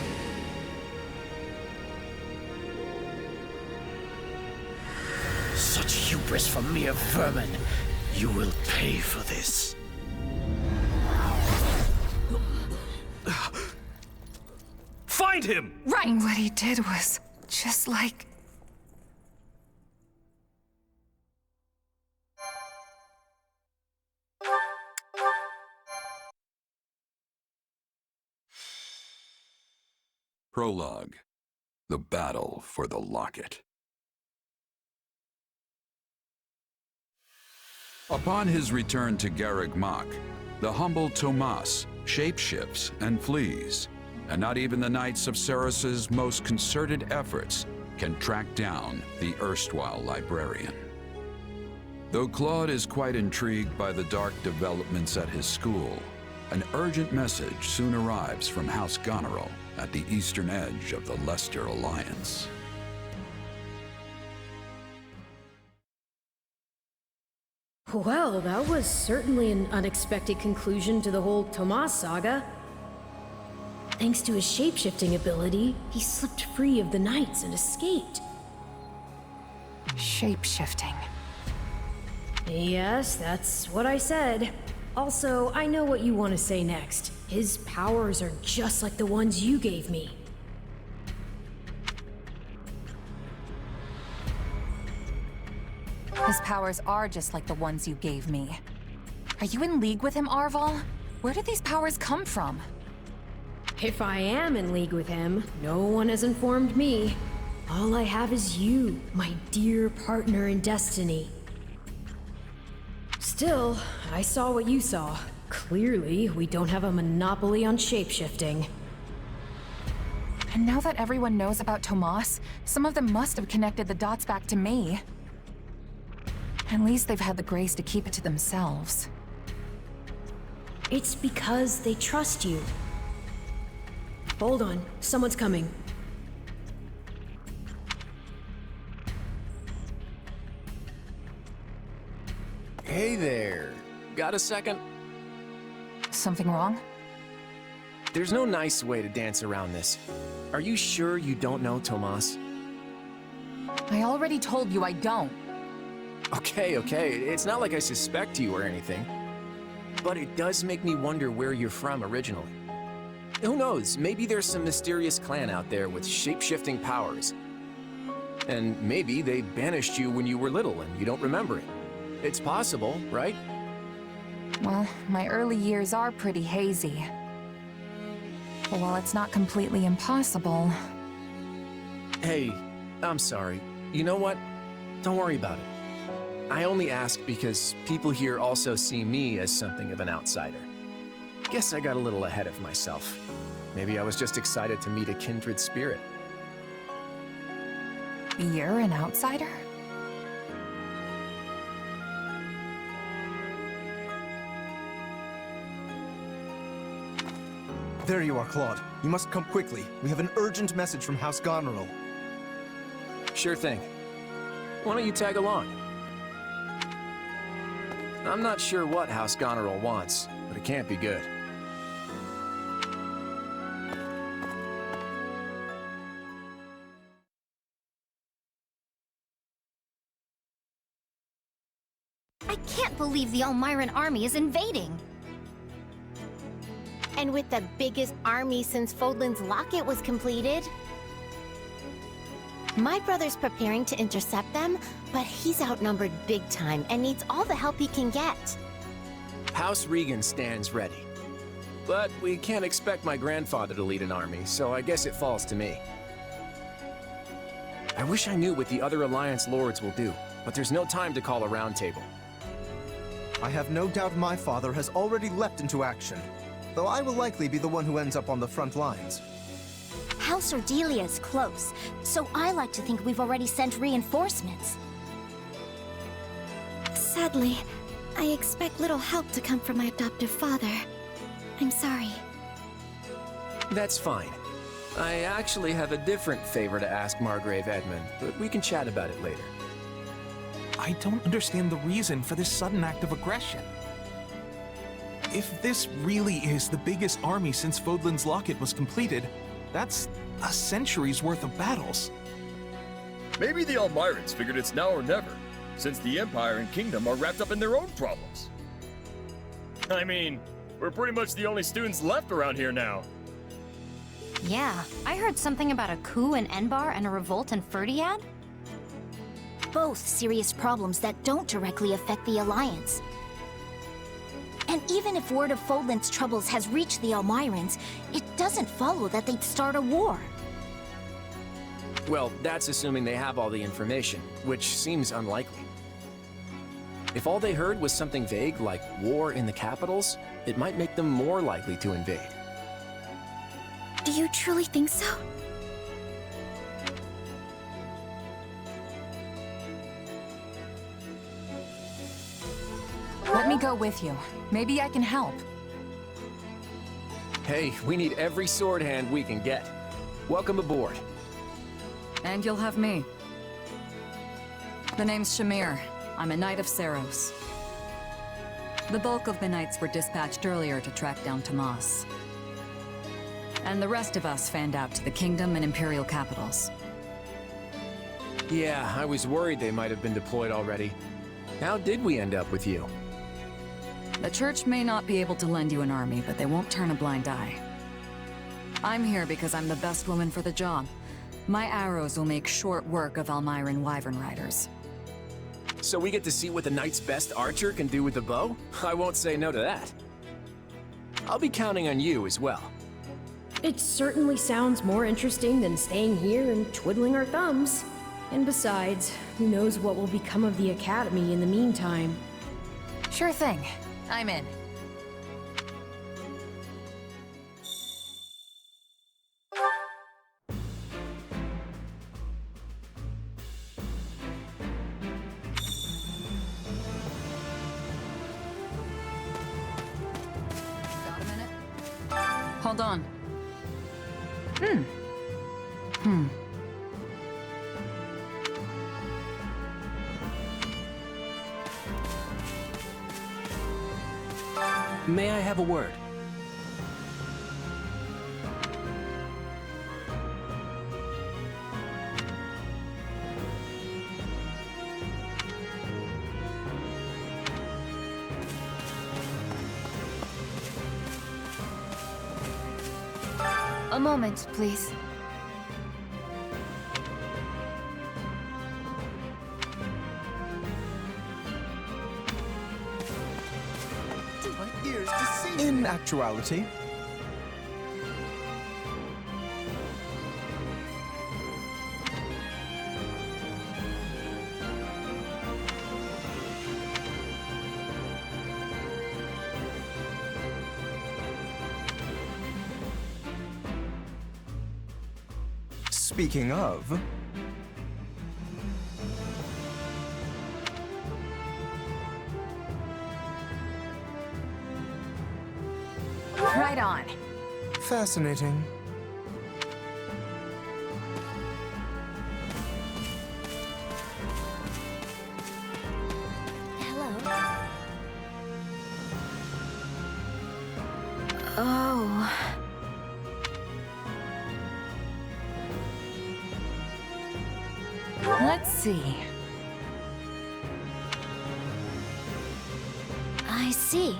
Such hubris from mere vermin. You will pay for this. Find him! Right! What he did was just like... Prologue. The Battle for the Locket. Upon his return to Garreg Mach, the humble Tomas shapeshifts and flees, and not even the Knights of Ceros's most concerted efforts can track down the erstwhile librarian. Though Claude is quite intrigued by the dark developments at his school, an urgent message soon arrives from House Goneril at the eastern edge of the Leicester Alliance. Well, that was certainly an unexpected conclusion to the whole Tomas saga. Thanks to his shapeshifting ability, he slipped free of the Knights and escaped. Shapeshifting. Yes, that's what I said. Also, I know what you want to say next. His powers are just like the ones you gave me. His powers are just like the ones you gave me. Are you in league with him, Arval? Where did these powers come from? If I am in league with him, no one has informed me. All I have is you, my dear partner in destiny. Still, I saw what you saw. Clearly, we don't have a monopoly on shapeshifting. And now that everyone knows about Tomas, some of them must have connected the dots back to me. At least they've had the grace to keep it to themselves. It's because they trust you. Hold on, someone's coming. Hey there. Got a second? Something wrong? There's no nice way to dance around this. Are you sure you don't know Tomas? I already told you I don't. Okay, it's not like I suspect you or anything. But it does make me wonder where you're from originally. Who knows, maybe there's some mysterious clan out there with shape-shifting powers. And maybe they banished you when you were little and you don't remember it. It's possible, right? Well, my early years are pretty hazy. But while it's not completely impossible... Hey, I'm sorry. You know what? Don't worry about it. I only ask because people here also see me as something of an outsider. Guess I got a little ahead of myself. Maybe I was just excited to meet a kindred spirit. You're an outsider? There you are, Claude. You must come quickly. We have an urgent message from House Goneril. Sure thing. Why don't you tag along? I'm not sure what House Goneril wants, but it can't be good. I can't believe the Elmiran army is invading. And with the biggest army since Fodlan's locket was completed. My brother's preparing to intercept them, but he's outnumbered big time and needs all the help he can get. House Regan stands ready. But we can't expect my grandfather to lead an army, so I guess it falls to me. I wish I knew what the other Alliance lords will do, but there's no time to call a roundtable. I have no doubt my father has already leapt into action, though I will likely be the one who ends up on the front lines. House Ordelia is close, so I like to think we've already sent reinforcements. Sadly, I expect little help to come from my adoptive father. I'm sorry. That's fine. I actually have a different favor to ask Margrave Edmund, but we can chat about it later. I don't understand the reason for this sudden act of aggression. If this really is the biggest army since Fodlan's locket was completed, that's a century's worth of battles. Maybe the Elmirans figured it's now or never, since the Empire and Kingdom are wrapped up in their own problems. I mean, we're pretty much the only students left around here now. Yeah, I heard something about a coup in Enbar and a revolt in Ferdiad. Both serious problems that don't directly affect the Alliance. And even if word of Fodlan's troubles has reached the Elmirans, it doesn't follow that they'd start a war. Well, that's assuming they have all the information, which seems unlikely. If all they heard was something vague like war in the capitals, it might make them more likely to invade. Do you truly think so? Let me go with you. Maybe I can help. Hey, we need every sword hand we can get. Welcome aboard. And you'll have me. The name's Shamir. I'm a Knight of Saros. The bulk of the Knights were dispatched earlier to track down Tomas. And the rest of us fanned out to the Kingdom and Imperial capitals. Yeah, I was worried they might have been deployed already. How did we end up with you? The Church may not be able to lend you an army, but they won't turn a blind eye. I'm here because I'm the best woman for the job. My arrows will make short work of Elmiran Wyvern Riders. So we get to see what the Knight's best archer can do with the bow? I won't say no to that. I'll be counting on you as well. It certainly sounds more interesting than staying here and twiddling our thumbs. And besides, who knows what will become of the Academy in the meantime. Sure thing. I'm in. Got a minute? Hold on. May I have a word? A moment, please. In actuality, speaking of, Right on. fascinating. Oh. Let's see. see.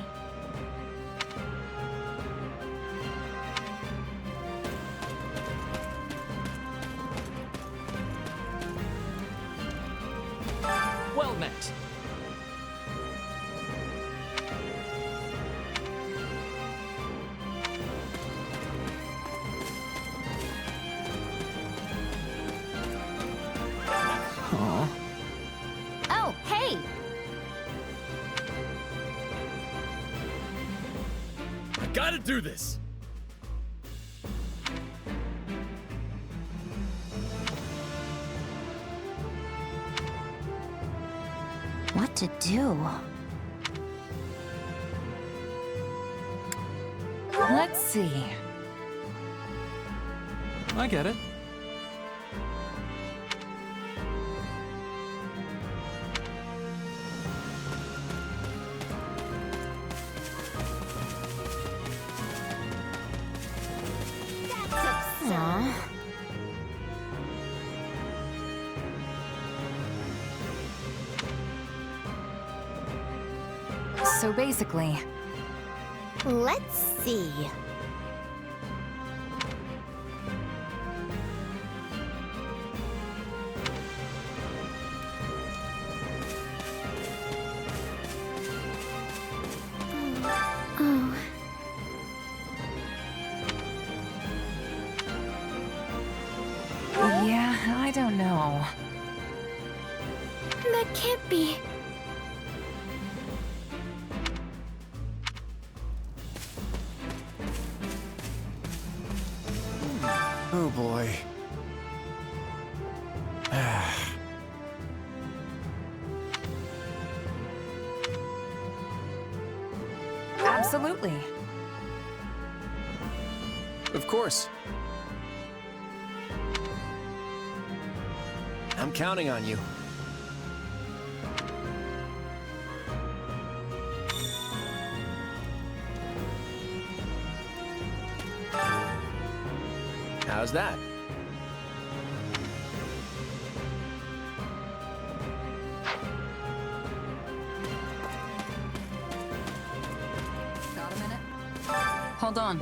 Well met. Oh, hey! I gotta do this! What to do? Let's see. I get it. Aww. So basically, Let's see. Oh. yeah, I don't know. That can't be. Oh boy. Absolutely. Of course. I'm counting on you. How's that? Got a minute? Hold on.